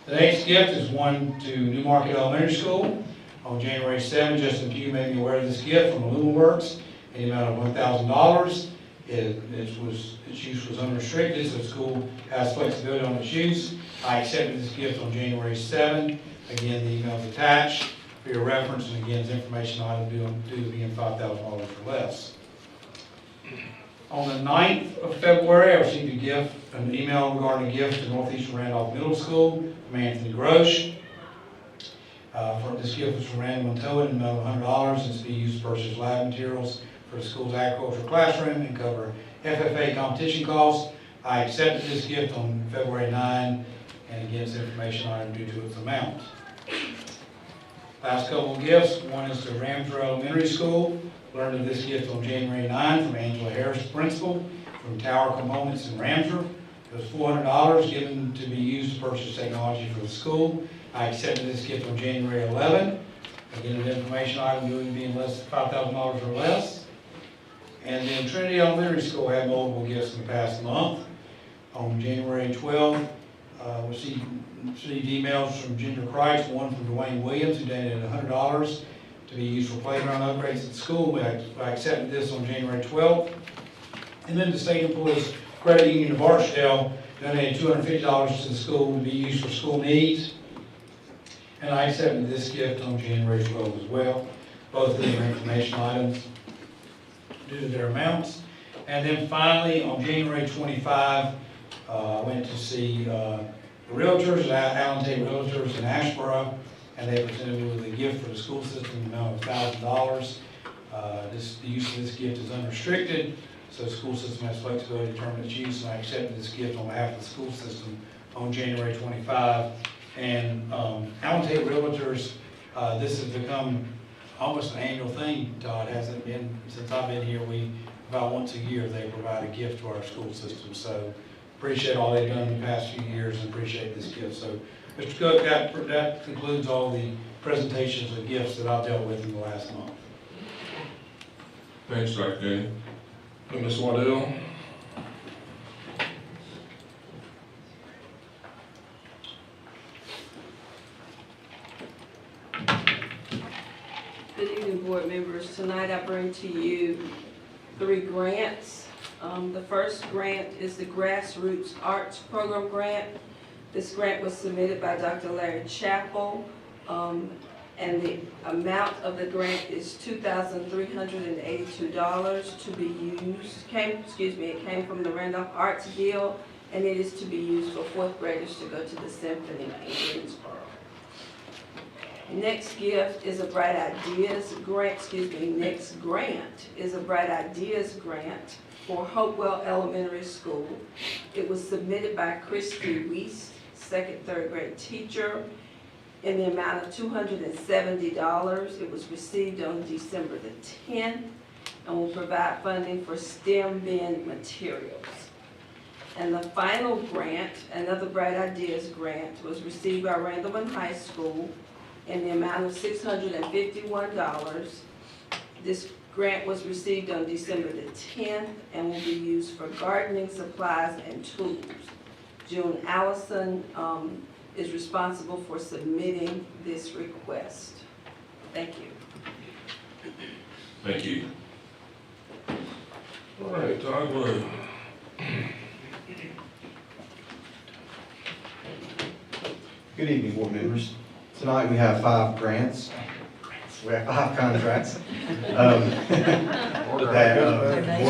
S3: The next gift is one to Newmarket Elementary School. On January 7th, Justin Pugh made me aware of this gift from Illuminworks in the amount of $1,000. Its use was unrestricted, so the school has flexibility on its use. I accepted this gift on January 7th. Again, the email is attached for your reference, and again, it's information item due to being $5,000 or less. On the 9th of February, I received an email regarding a gift to Northeastern Randolph Middle School from Anthony Grosh. This gift was from Randy Montoya in the amount of $100, and it's to be used to purchase lab materials for the school's agricultural classroom and cover FFA competition costs. I accepted this gift on February 9, and again, it's information item due to its amount. Last couple of gifts. One is to Ramsey Elementary School. Learned of this gift on January 9 from Angela Harris, principal, from Tower Components in Ramsey. It was $400 given to be used to purchase technology for the school. I accepted this gift on January 11. Again, an information item due to being less than $5,000 or less. And then Trinity Elementary School had multiple gifts in the past month. On January 12th, received emails from Ginger Kreitz, one from Dwayne Williams, who donated $100 to be used for playground upgrades at the school. I accepted this on January 12th. And then the State Employees Credit Union of Archdale donated $250 to the school to be used for school needs. And I accepted this gift on January 12th as well. Both of them are information items due to their amounts. And then finally, on January 25, I went to see the realtors, Allen Tate Realtors in Ashboro, and they presented me with a gift for the school system in the amount of $1,000. The use of this gift is unrestricted, so the school system has flexibility to determine its use, and I accepted this gift on behalf of the school system on January 25. And Allen Tate Realtors, this has become almost an annual thing, Todd. Hasn't been since I've been here. About once a year they provide a gift to our school system. So appreciate all they've done in the past few years and appreciate this gift. So Mr. Cook, that concludes all the presentations of gifts that I've dealt with in the last month.
S1: Thanks, Dr. Gaines. And Ms. Waddell?
S2: Good evening, board members. Tonight I bring to you 3 grants. The first grant is the Grassroots Arts Program grant. This grant was submitted by Dr. Larry Chappell, and the amount of the grant is $2,382 to be used. It came from the Randolph Arts Guild, and it is to be used for 4th graders to go to the symphony in Greensboro. Next gift is a Bright Ideas grant, next grant is a Bright Ideas grant for Hopewell Elementary School. It was submitted by Christy Weiss, 2nd, 3rd grade teacher, in the amount of $270. It was received on December the 10th and will provide funding for STEM bin materials. And the final grant, another Bright Ideas grant, was received by Randleman High School in the amount of $651. This grant was received on December the 10th and will be used for gardening supplies and tools. June Allison is responsible for submitting this request. Thank you.
S1: Thank you. All right, Todd Wood.
S8: Good evening, board members. Tonight we have 5 grants. We have 5 contracts. Board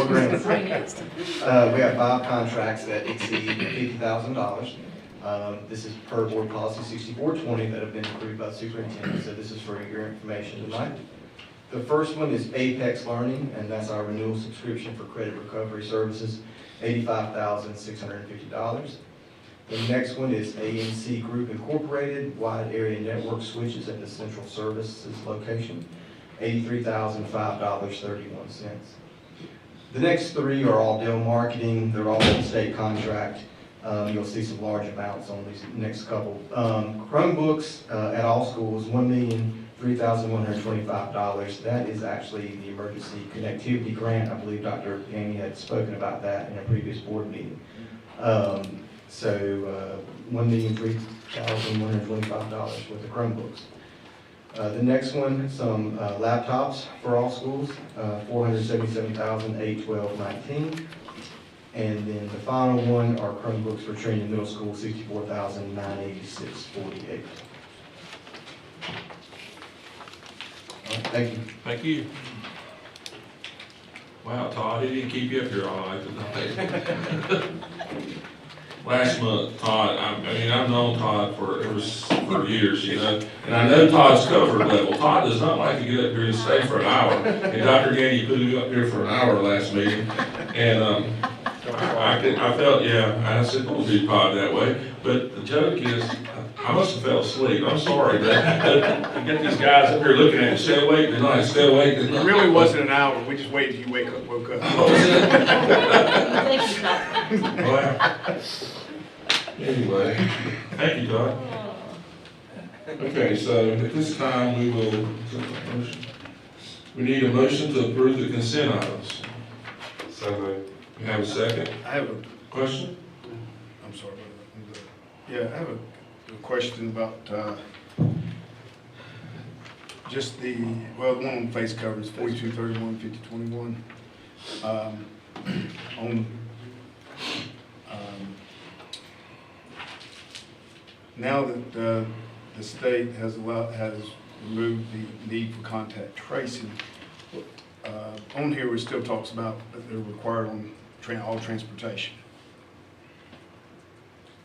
S8: grants. We have 5 contracts that exceed $50,000. This is per board policy 6420 that have been approved by the superintendent, so this is for your information tonight. The first one is Apex Learning, and that's our renewal subscription for credit recovery services, $85,650. The next one is ANC Group Incorporated, Wide Area Network Switches at the Central Services location, $83,005.31. The next 3 are all Dell Marketing. They're all in state contract. You'll see some large amounts on these next couple. Chromebooks at all schools, $1,003,125. That is actually the emergency connectivity grant. I believe Dr. Gamey had spoken about that in a previous board meeting. $1,003,125 with the Chromebooks. The next one, some laptops for all schools, $477,812.19. And then the final one are Chromebooks for Trinity Middle School, $64,986.48. All right, thank you.
S1: Thank you. Wow, Todd, he didn't keep you up here all night tonight. Last month, Todd, I mean, I've known Todd for years, you know, and I know Todd's comfort level. Todd does not like to get up here and stay for an hour. And Dr. Gainey put him up here for an hour last meeting, and I felt, yeah, I said, don't do Todd that way. But the joke is, I must have fell asleep. I'm sorry, but you get these guys up here looking at me, stay awake tonight, stay awake tonight.
S4: It really wasn't an hour, we just waited till you woke up.
S1: Oh, is it?
S2: Thank you, Todd.
S1: Well, anyway, thank you, Todd. Okay, so at this time, we need a motion to approve the consent items.
S6: So moved.
S1: We have a second.
S4: I have
S1: Question?
S4: I'm sorry, yeah, I have a question about, just the one on face covers, 4231, 5021. Now that the state has removed the need for contact tracing, on here it still talks about that they're required on all transportation.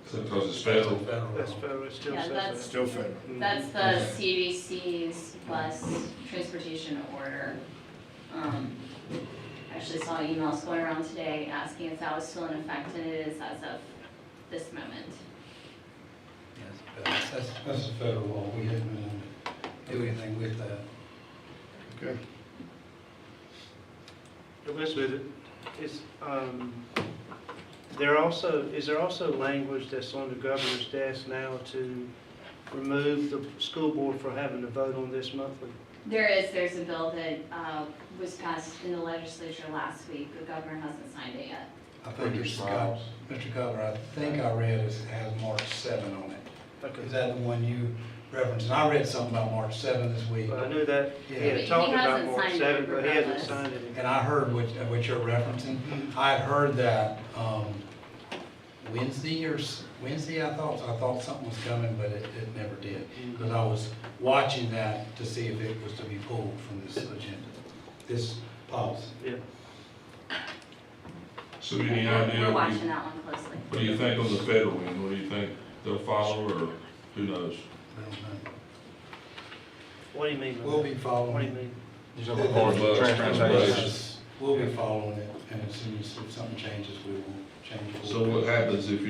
S1: Is that because it's federal?
S4: That's federal, it still
S9: Yeah,
S4: says
S9: that's-
S4: that. Still federal.
S9: That's the CDC's plus transportation order. Actually saw emails going around today asking if that was still in effect, and it is as of this moment.
S3: Yes, that's the federal law. We haven't been able to do anything with that.
S4: Okay.
S10: Elizabeth, is there also language that's on the governor's desk now to remove the school board from having to vote on this monthly?
S9: There's a bill that was passed in the legislature last week. The governor hasn't signed it yet.
S3: I think it's got, Mr. Cutler, I think I read it has March 7 on it.
S10: Okay.
S3: Is that the one you referenced? And I read something about March 7 this week.
S10: Well, I knew that he
S3: Yeah.
S10: had
S9: But
S10: talked
S9: he
S10: about
S9: hasn't
S10: March
S9: signed it
S10: 7th, but he hasn't
S9: regardless.
S10: signed it.
S3: And I heard what you're referencing. I had heard that Wednesday, I thought something was coming, but it never did. Because I was watching that to see if it was to be pulled from this agenda, this policy.
S10: Yeah.
S1: So any
S9: We're
S1: idea,
S9: watching that one closely.
S1: what do you think on the federal one? What do you think they'll follow, or who knows?
S3: I don't know.
S10: What do you mean by
S3: We'll
S10: that?
S3: be
S10: What do you
S3: following.
S10: mean?
S1: Transportation.
S3: We'll be following it, and as soon as something changes, we will change it.
S1: So what happens if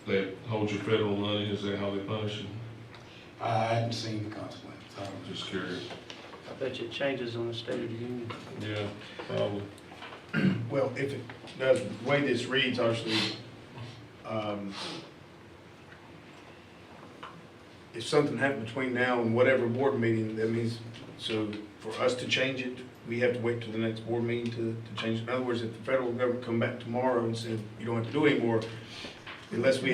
S1: they hold your federal money? Is that how they punish you?
S3: I hadn't seen the consequence. I don't
S1: I'm just curious.
S10: I bet you it changes on the State of the Union.
S1: Yeah, probably.
S4: Well, if it does, the way this reads, obviously, if something happened between now and whatever board meeting, that means, so for us to change it, we have to wait till the next board meeting to change it. In other words, if the federal government come back tomorrow and said, you don't have to do it anymore, unless we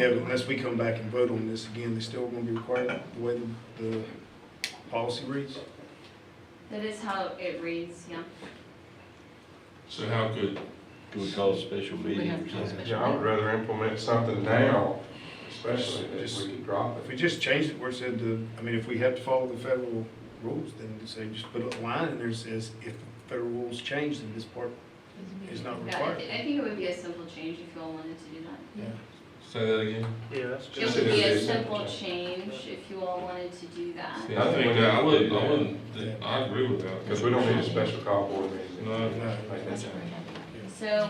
S4: come back and vote on this again, they're still gonna be required the way the policy reads?
S9: That is how it reads, yeah.
S1: So how could,
S6: we call a special meeting or something?
S11: Yeah, I would rather implement something now, especially if we could drop
S4: If
S11: it.
S4: we just changed it where it said, if we have to follow the federal rules, then say, just put a line in there that says, if the federal rules change, then this part is not
S9: Yeah,
S4: required.
S9: I think it would be a simple change if you all wanted to do that.
S4: Yeah.
S1: say that again?
S10: Yeah, that's
S9: It
S10: good.
S9: would be a simple change if you all wanted to do that.
S1: I think, I wouldn't, I agree with that.
S11: Because we don't need a special call board meeting.
S1: No.
S9: So,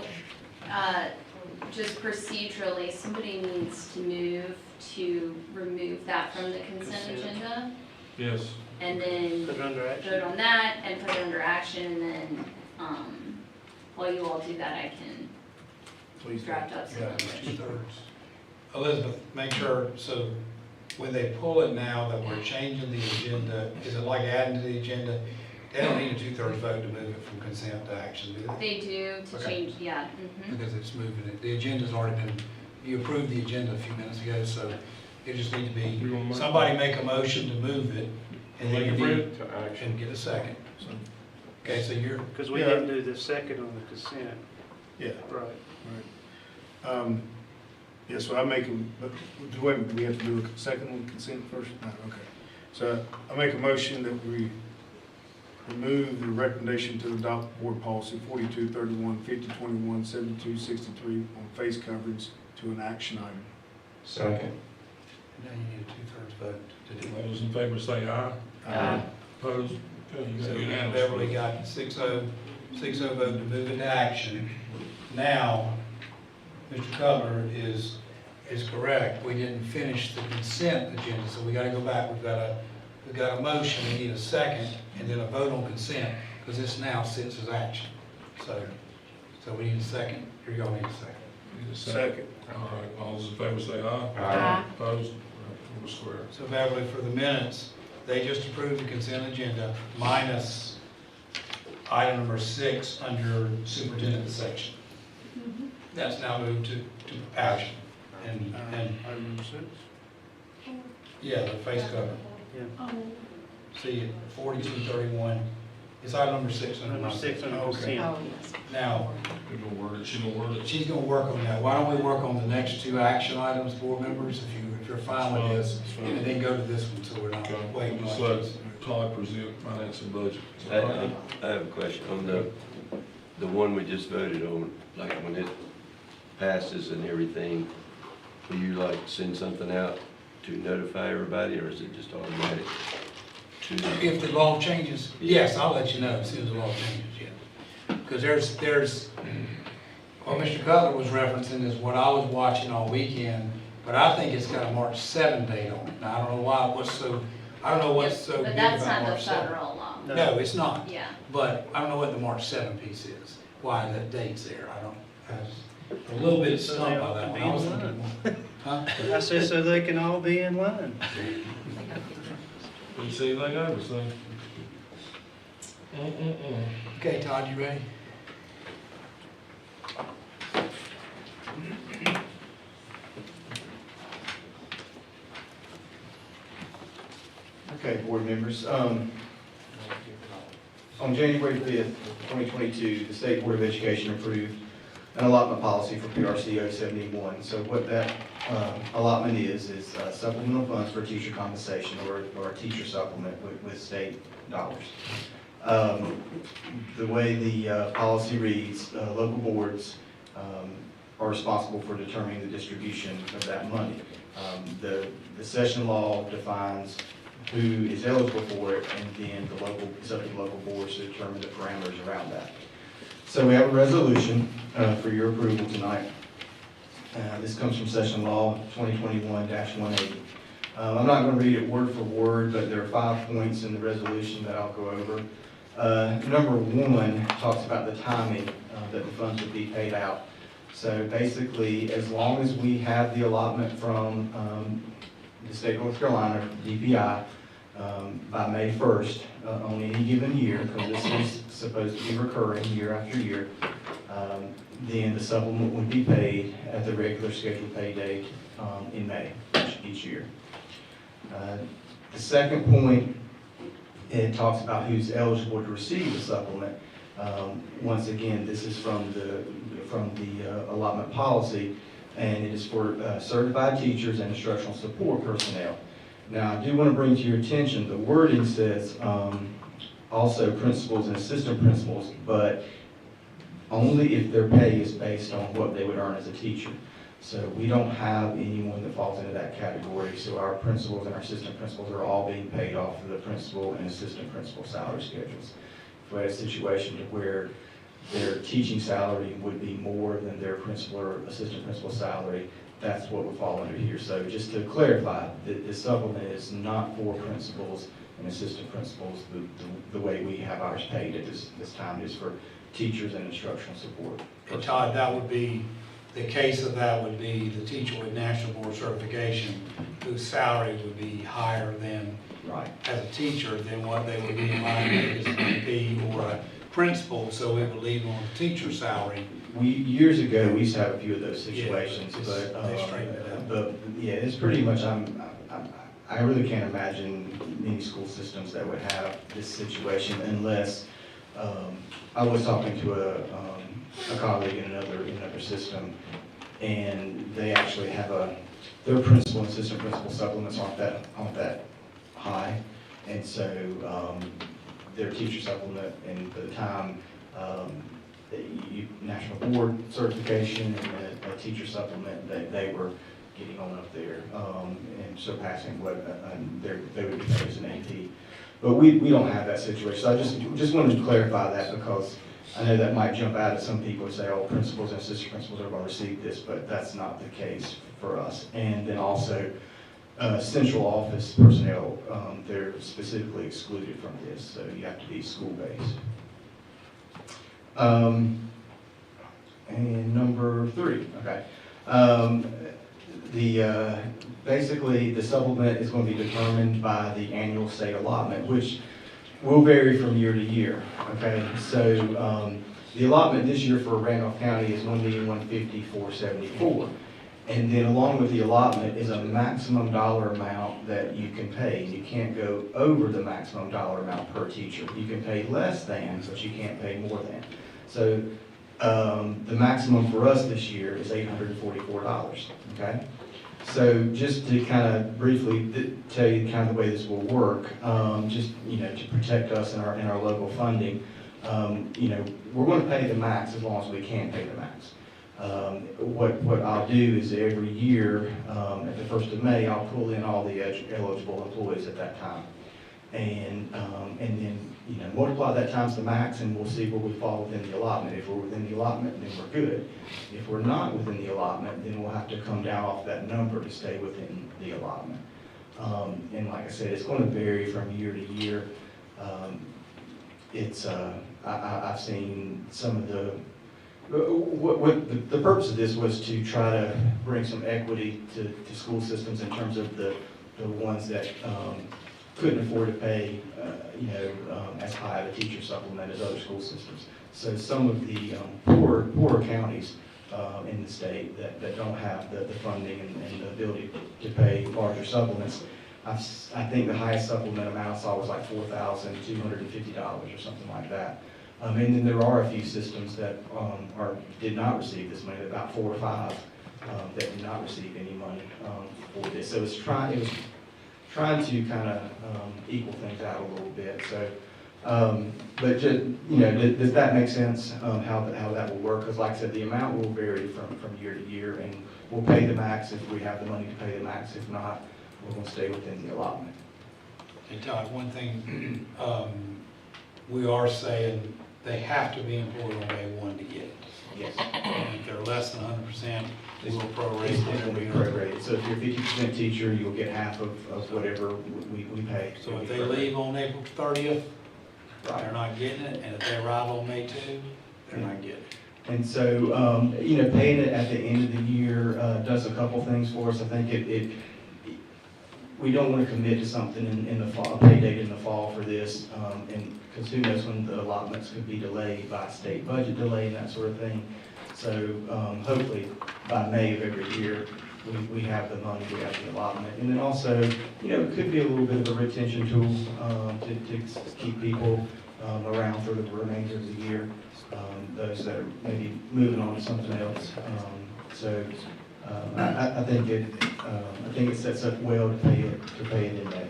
S9: just procedurally, somebody needs to move to remove that from the consent agenda,
S1: Yes.
S9: and then
S10: Put it under
S9: vote
S10: action.
S9: on that and put it under action, and then, while you all do that, I can
S4: Please.
S9: draft up some
S4: Yeah.
S9: language.
S3: 2/3. Elizabeth, make sure, so when they pull it now that we're changing the agenda, is it like adding to the agenda? They don't need a 2/3 vote to move it from consent to action, do they?
S9: They do to
S3: Okay.
S9: change, yeah. Mhm.
S3: Because it's moving it. The agenda's already been, you approved the agenda a few minutes ago, so it just need to
S1: You gonna
S3: be,
S1: make-
S3: somebody make a motion to move it, and then you need,
S11: To action.
S3: and get a second. Okay, so you're,
S10: Because we
S4: Yeah.
S10: didn't do the second on the consent.
S4: Yeah.
S10: Right.
S4: Yeah, so I make them, but wait, we have to do a second one consent first? No, okay. So I make a motion that we remove the recommendation to adopt board policy 4231, 5021, 7263 on face coverings to an action item.
S11: Second.
S3: now you need a 2/3 vote to do
S1: All
S3: it.
S1: those in favor say aye.
S2: Aye.
S1: Opposed? Okay, you
S3: So
S1: got unanimous.
S3: Beverly got 6-0 vote to move into action. Now, Mr. Cutler is correct. We didn't finish the consent agenda, so we gotta go back. We've got a motion, we need a second, and then a vote on consent, because this now sits as action. So we need a second, or y'all need a second.
S1: Need a
S4: Second.
S1: All right, all those in favor say aye.
S11: Aye.
S1: Opposed? All right, we're square.
S3: So Beverly, for the minutes, they just approved the consent agenda minus item number 6 under superintendent section. That's now moved to action. And,
S4: Item number 6?
S3: yeah, the face cover.
S10: Yeah.
S3: See, 4231, it's item number 6 under
S10: Number
S3: my
S10: 6 on the
S3: Okay.
S10: consent.
S3: Now,
S1: You gonna word it, she gonna word it.
S3: she's gonna work on that. Why don't we work on the next 2 action items, board members, if you're fine with this,
S1: It's fine.
S3: and then go to this one, so we're not
S1: Okay.
S3: waiting.
S1: Just
S3: like
S1: let
S3: this.
S1: Todd present finance and budget.
S6: I have a question on the one we just voted on, like when it passes and everything, will you like send something out to notify everybody, or is it just automatic?
S3: If the law changes, yes, I'll let you know as soon as the law changes, yeah. Because there's, what Mr. Cutler was referencing is what I was watching all weekend, but I think it's got a March 7 date on it. Now, I don't know why, I don't know what's so
S9: But
S3: big
S9: that's
S3: about
S9: not the
S3: March 7.
S9: federal law.
S3: No, it's not,
S9: Yeah.
S3: but I don't know what the March 7 piece is, why that date's there, I was a little bit stumped by that one. I was thinking, huh?
S10: I said so they can all be in line.
S1: You see anything I was saying?
S3: Okay, Todd, you ready?
S8: Okay, board members, on January 5th, 2022, the State Board of Education approved an allotment policy for PRC 071. So what that allotment is supplemental funds for teacher compensation or a teacher supplement with state dollars. The way the policy reads, local boards are responsible for determining the distribution of that money. The session law defines who is eligible for it, and then it's up to the local boards to determine the parameters around that. So we have a resolution for your approval tonight. This comes from Session Law 2021-180. I'm not going to read it word for word, but there are 5 points in the resolution that I'll go over. Number 1 talks about the timing that the funds would be paid out. So basically, as long as we have the allotment from the state of North Carolina, DPI, by May 1st on any given year, because this is supposed to be recurring year after year, then the supplement would be paid at the regular scheduled pay date in May each year. The second point, it talks about who's eligible to receive the supplement. Once again, this is from the allotment policy, and it is for certified teachers and instructional support personnel. Now, I do want to bring to your attention, the wording says also principals and assistant principals, but only if their pay is based on what they would earn as a teacher. So we don't have anyone that falls into that category, so our principals and our assistant principals are all being paid off of the principal and assistant principal salary schedules. If we had a situation to where their teaching salary would be more than their principal or assistant principal salary, that's what would fall under here. So just to clarify, this supplement is not for principals and assistant principals the way we have ours paid at this time. It is for teachers and instructional support.
S3: And Todd, that would be the case of that would be the teacher with national board certification, whose salary would be higher than,
S8: Right.
S3: as a teacher, than what they would be in line with as an AP or a principal, so it would leave them on the teacher's salary.
S8: Years ago, we used to have a few of those
S3: Yeah,
S8: situations,
S3: it's-
S8: but,
S3: they straightened it out.
S8: but, yeah, it's pretty much, I really can't imagine many school systems that would have this situation unless, I was talking to a colleague in another system, and they actually have their principal and assistant principal supplements aren't that high, and so, their teacher supplement, and by the time, national board certification and a teacher supplement, they were getting on up there, and surpassing what, they would be paid as an AP. But we don't have that situation, so I just wanted to clarify that, because I know that might jump out at some people and say, oh, principals and assistant principals are gonna receive this, but that's not the case for us. And then also, central office personnel, they're specifically excluded from this, so you have to be school-based. And number 3, okay. Basically, the supplement is going to be determined by the annual state allotment, which will vary from year to year, okay? So, the allotment this year for Randolph County is $1,150,474. And then along with the allotment is a maximum dollar amount that you can pay. You can't go over the maximum dollar amount per teacher. You can pay less than, but you can't pay more than. So the maximum for us this year is $844, okay? So just to kind of briefly tell you kind of the way this will work, just, to protect us in our local funding, we're going to pay the max as long as we can pay the max. What I'll do is every year, at the 1st of May, I'll pull in all the eligible employees at that time. And then, multiply that times the max, and we'll see where we fall within the allotment. If we're within the allotment, then we're good. If we're not within the allotment, then we'll have to come down off that number to stay within the allotment. And like I said, it's going to vary from year to year. I've seen some of the purpose of this was to try to bring some equity to school systems in terms of the ones that couldn't afford to pay, as high of a teacher supplement as other school systems. So some of the poorer counties in the state that don't have the funding and the ability to pay larger supplements, I think the highest supplement amount I saw was like $4,250 or something like that. And then there are a few systems that did not receive this money, about 4 or 5 that did not receive any money for this. So it was trying to kind of equal things out a little bit. So, but just, does that make sense? How that will work? Because like I said, the amount will vary from year to year, and we'll pay the max if we have the money to pay the max. If not, we're going to stay within the allotment.
S3: And Todd, one thing, we are saying they have to be employed on day 1 to get it.
S8: Yes.
S3: And if they're less than 100%, they will prorate
S8: It's
S3: whatever
S8: going to be
S3: we
S8: prorated. So if you're a 50% teacher, you'll get half of whatever we pay.
S3: So if they leave on April 30th, they're not getting it, and if they arrive on May 2, they're not getting it.
S8: And so, paying it at the end of the year does a couple things for us. I think we don't want to commit to something in the fall, a pay date in the fall for this, and because who knows when the allotments could be delayed by state budget delay and that sort of thing. So hopefully by May of every year, we have the money, we have the allotment. And then also, it could be a little bit of a retention tool to keep people around for the remainder of the year, those that are maybe moving on to something else. I think it sets up well to pay it in May.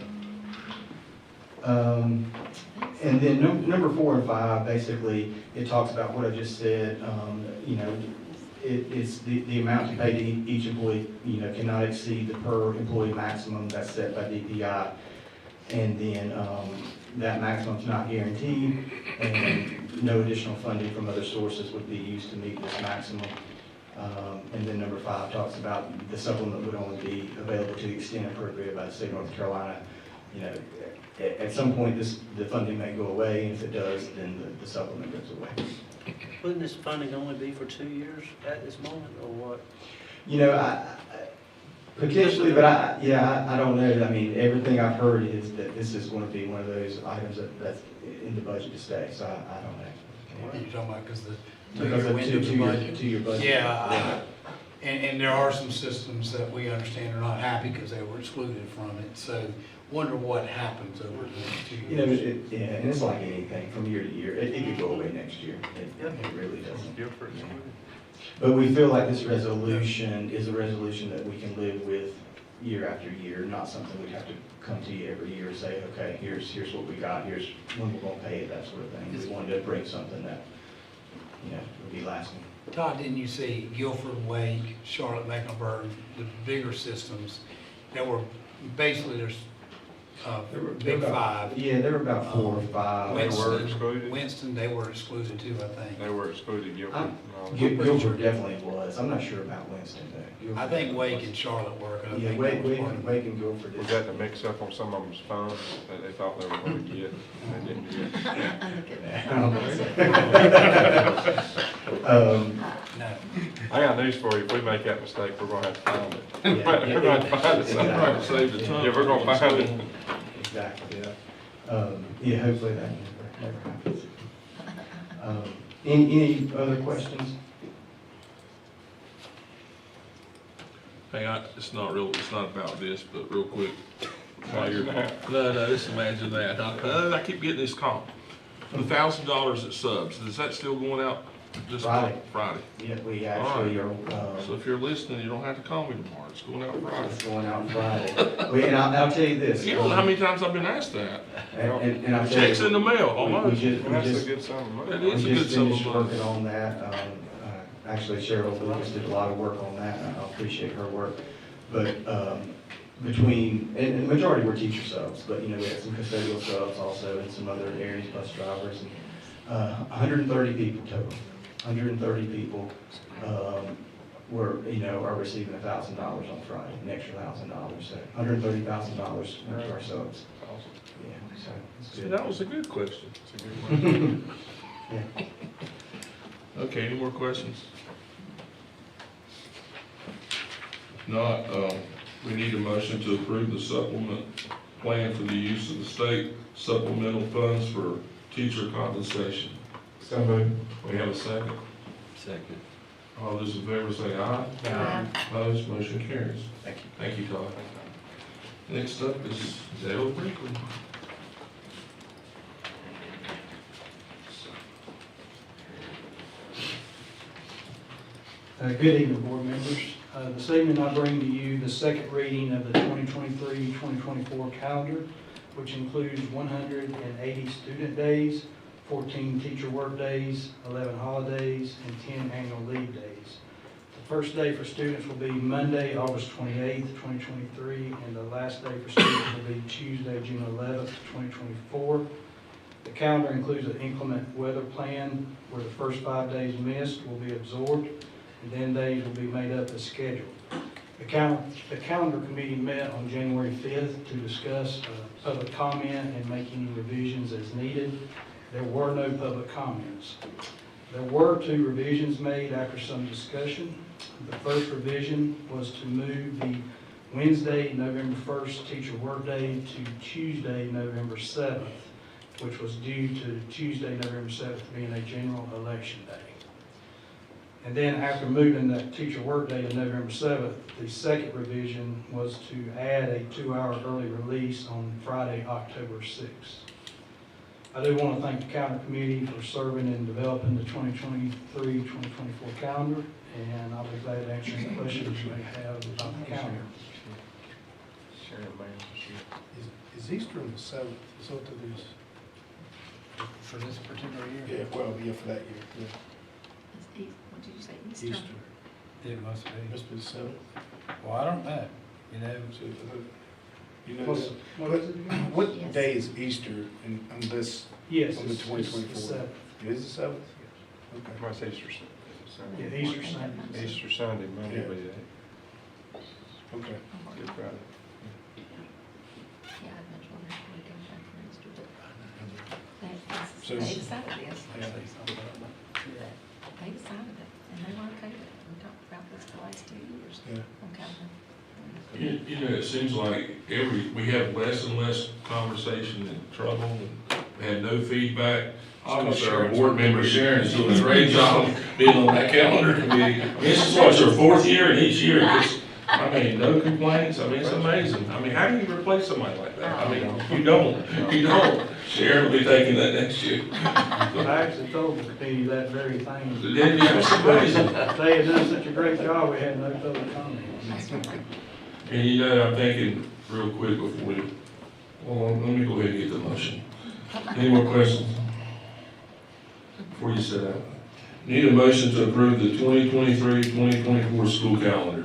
S8: And then number 4 and 5, basically, it talks about what I just said. It's the amount to pay to each employee, cannot exceed the per employee maximum that's set by DPI. And then that maximum is not guaranteed, and no additional funding from other sources would be used to meet this maximum. And then number 5 talks about the supplement would only be available to the extent appropriate by the state of North Carolina. At some point, the funding may go away, and if it does, then the supplement goes away.
S10: Wouldn't this funding only be for 2 years at this moment, or what?
S8: You know, potentially, but I don't know. I mean, everything I've heard is that this is gonna be one of those items that's in the budget to stay, so I don't know.
S3: What are you talking about, because the
S8: Because
S3: two-year
S8: of
S3: window of the budget?
S8: two-year budget.
S3: Yeah, and there are some systems that we understand are not happy because they were excluded from it, so wonder what happens over the next 2
S8: You know,
S3: years.
S8: yeah, and it's like anything, from year to year, it could go away next year, it really doesn't.
S11: Guilford.
S8: But we feel like this resolution is a resolution that we can live with year after year, not something we have to come to you every year and say, okay, here's what we got, here's when we're gonna pay it, that sort of thing. We wanted to bring something that, you know, would be lasting.
S3: Todd, didn't you see Guilford, Wake, Charlotte, Mecklenburg, the bigger systems that were, basically there's big five.
S8: Yeah, there were about 4 or 5.
S11: They were
S3: Winston,
S11: excluded?
S3: Winston, they were excluded too, I think.
S11: They were excluded Guilford.
S8: I-
S11: No.
S8: Guilford definitely was, I'm not sure about Winston though.
S3: I think Wake and Charlotte were. 'cause I
S8: Yeah,
S3: think
S8: Wake,
S3: that was part of it.
S8: Wake and Guilford
S11: Was
S8: is.
S11: that the mix-up on some of them's funds that they thought they were gonna get, and they didn't get?
S8: I don't know.
S3: No.
S11: I got news for you, if we make that mistake, we're gonna have to find it.
S8: Yeah,
S11: We're gonna have to find it
S8: yeah,
S11: somewhere.
S1: Save the time.
S11: Yeah, we're gonna find it.
S8: Exactly, yeah. Yeah, hopefully that never happens. Any other questions?
S1: Hey, it's not about this, but real quick.
S11: Imagine that.
S1: No, just imagine that. I keep getting this call. The $1,000 at subs, is that still going out? Just
S8: Friday.
S1: Friday.
S8: Yeah, we actually are,
S1: So if you're listening, you don't have to call me tomorrow. It's going out Friday.
S8: it's going out Friday. Well, and I'll tell you this.
S1: You don't know how many times I've been asked that.
S8: And I'll tell you.
S1: Checks in the mail,
S8: we
S1: almost.
S8: just-
S11: Well, that's a good sum of money.
S1: It
S8: We
S1: is a good
S8: just
S1: sum of
S8: finished
S1: money.
S8: working on that. Actually, Cheryl Lucas did a lot of work on that, and I appreciate her work. But and the majority were teacher subs, but, you know, we had some custodial subs also, and some other areas, bus drivers, and 130 people total. 130 people are receiving $1,000 on Friday, an extra $1,000, so $130,000 went to our subs. Yeah, so it's
S1: See,
S8: good.
S1: that was a good question.
S11: It's a good one.
S8: Yeah.
S1: Okay, any more questions? If not, we need a motion to approve the supplement plan for the use of the state supplemental funds for teacher compensation.
S11: So moved.
S1: We have a second.
S6: Second.
S1: All those in favor say aye.
S9: Aye.
S1: Opposed, motion carries.
S8: Thank you.
S1: Thank you, Todd. Next up is Dale Brinkley.
S12: Good evening, board members. This evening I bring to you the second reading of the 2023-2024 calendar, which includes 180 student days, 14 teacher work days, 11 holidays, and 10 annual leave days. The first day for students will be Monday, August 28th, 2023, and the last day for students will be Tuesday, June 11th, 2024. The calendar includes an inclement weather plan where the first 5 days missed will be absorbed, and then days will be made up as scheduled. The calendar committee met on January 5th to discuss public comment and make any revisions as needed. There were no public comments. There were 2 revisions made after some discussion. The first revision was to move the Wednesday, November 1st teacher workday to Tuesday, November 7th, which was due to Tuesday, November 7th being a general election day. And then after moving that teacher workday to November 7th, the second revision was to add a 2-hour early release on Friday, October 6th. I do want to thank the calendar committee for serving and developing the 2023-2024 calendar, and I'll be glad to answer any questions you may have about the calendar.
S4: Is Easter on the 7th? Is that what it is?
S3: For this particular year?
S4: Yeah, well, yeah, for that year, yeah.
S2: What did you say,
S4: Easter.
S3: It must be.
S4: Must be the 7th.
S3: Well, I don't know, you know.
S4: You know,
S12: What's- what is it again?
S4: what
S2: Yes.
S4: day is Easter on this,
S12: Yes,
S4: on the
S12: it's the
S4: 2024?
S12: 7th.
S4: It is the 7th? Okay.
S11: What's Easter
S12: Yeah,
S11: Sunday?
S12: Easter Sunday.
S11: Easter Sunday, Monday,
S4: Yeah.
S11: will be the 8th.
S4: Okay.
S11: Good Friday.
S2: Yeah, I'd much rather we go back for Easter, but
S4: So-
S2: they decided this.
S4: Yeah.
S2: they decided it, and they were okay with it. We talked about this the last 2 years.
S4: Yeah.
S2: Okay.
S1: You know, it seems like we have less and less conversation and trouble, and we had no feedback. Obviously, our board member Sharon is doing a great job being on that calendar committee. I mean, this is what's her 4th year, and each year it's, I mean, no complaints. I mean, it's amazing. I mean, how do you replace somebody like that? I mean, you don't. Sharon will be taking that next year.
S12: I actually told the committee that very thing.
S1: Didn't you? It's amazing.
S12: They had done such a great job, we had no public comments.
S1: And you know, I'm thinking real quick before we, well, let me go ahead and get the motion. Any more questions? Before you sit down. Need a motion to approve the 2023-2024 school calendar.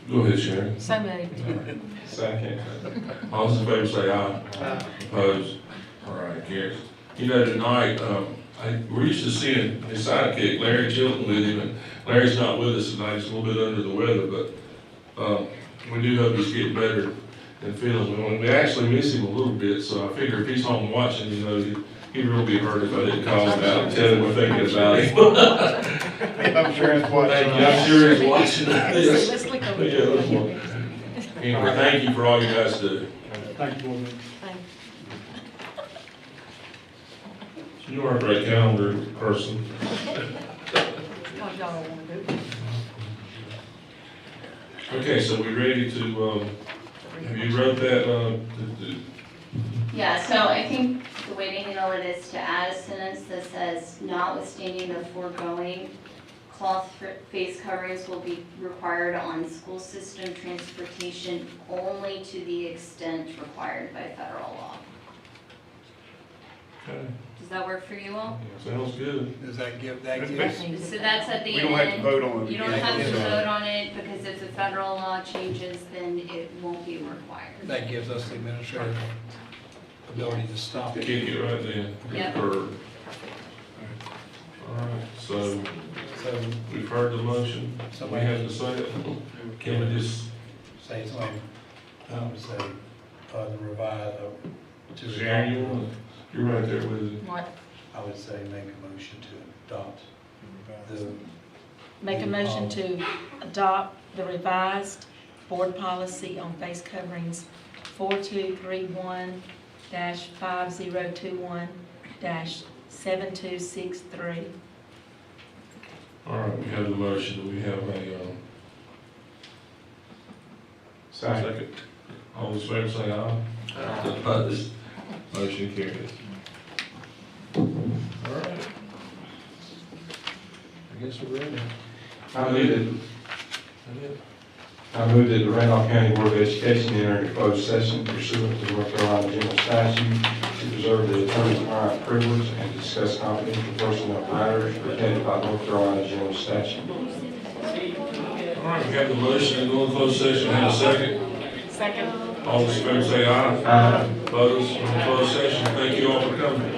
S1: Go ahead, Sharon.
S2: So moved.
S11: Second.
S1: All those in favor say aye. Opposed? All right, carries. You know, tonight, we're used to seeing his sidekick, Larry Chilton, with him, and Larry's not with us tonight, he's a little bit under the weather, but we do hope he's getting better and feeling well. We actually miss him a little bit, so I figure if he's home watching, you know, he'd really be hurt if I didn't call him out and tell him we're thinking about him.
S4: I'm sure it's watching.
S1: Thank you, I'm sure he's watching. Yes.
S2: Let's look over
S1: Yeah, let's look. Anyway, thank you for all you guys do.
S12: Thank you, board member.
S2: Thank
S1: You are a great calendar person.
S2: God, y'all don't want to do it.
S1: Okay, so we ready to, have you wrote that,
S9: Yeah, so I think the way to handle it is to add a sentence that says, notwithstanding the foregoing, cloth face coverings will be required on school system transportation only to the extent required by federal law.
S1: okay,
S9: Does that work for you all?
S1: sounds good.
S3: Does that give,
S9: So that's at the
S4: We
S9: end.
S4: don't have to vote on it.
S9: You don't have to vote on it, because if the federal law changes, then it won't be required.
S3: that gives us the administrative ability to stop it.
S1: Kick it right then.
S9: Yep.
S1: Or- All right, so
S3: So
S1: we've heard the motion, we have to say it. Can we just,
S3: say something, I would say, the revised, to
S1: Sharon, you want, you're right there with it.
S2: What?
S3: I would say make a motion to adopt the.
S2: Make a motion to adopt the revised board policy on face coverings 4231-5021-7263.
S1: All right, we have the motion, do we have a, second? All those in favor say aye. Opposed? Motion carries. All right. I guess we're ready.
S11: I move that the Randolph County Board of Education enter into closed session pursuant to North Carolina General Statute to preserve the attorney-client privilege and discuss confidential personnel matters protected by North Carolina General Statute.
S1: All right, we have the motion to go into closed session, have a second?
S2: Second.
S1: All those in favor say aye.
S11: Aye.
S1: Opposed? Closed session, thank you all for coming.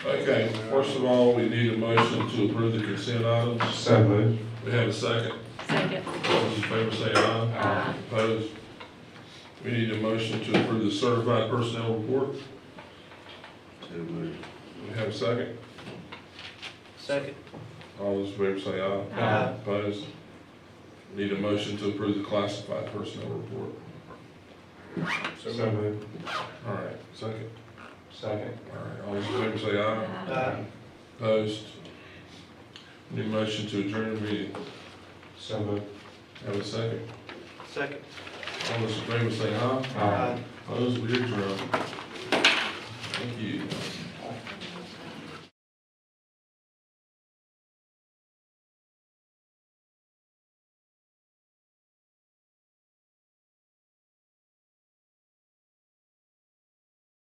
S1: Okay, first of all, we need a motion to approve the consent items.
S11: So moved.
S1: We have a second.
S2: Second.
S1: All those in favor say aye.
S2: Aye.
S1: Opposed? We need a motion to approve the certified personnel report.
S6: So moved.
S1: We have a second.
S10: Second.
S1: All those in favor say aye.
S2: Aye.
S1: Opposed? Need a motion to approve the classified personnel report.
S11: So moved.
S1: All right, second.
S11: Second.
S1: All right, all those in favor say aye.
S10: Aye.
S1: Opposed? Need a motion to adjourn the meeting.
S11: So moved.
S1: Have a second.
S10: Second.
S1: All those in favor say aye.
S11: Aye.
S1: Opposed? We adjourn.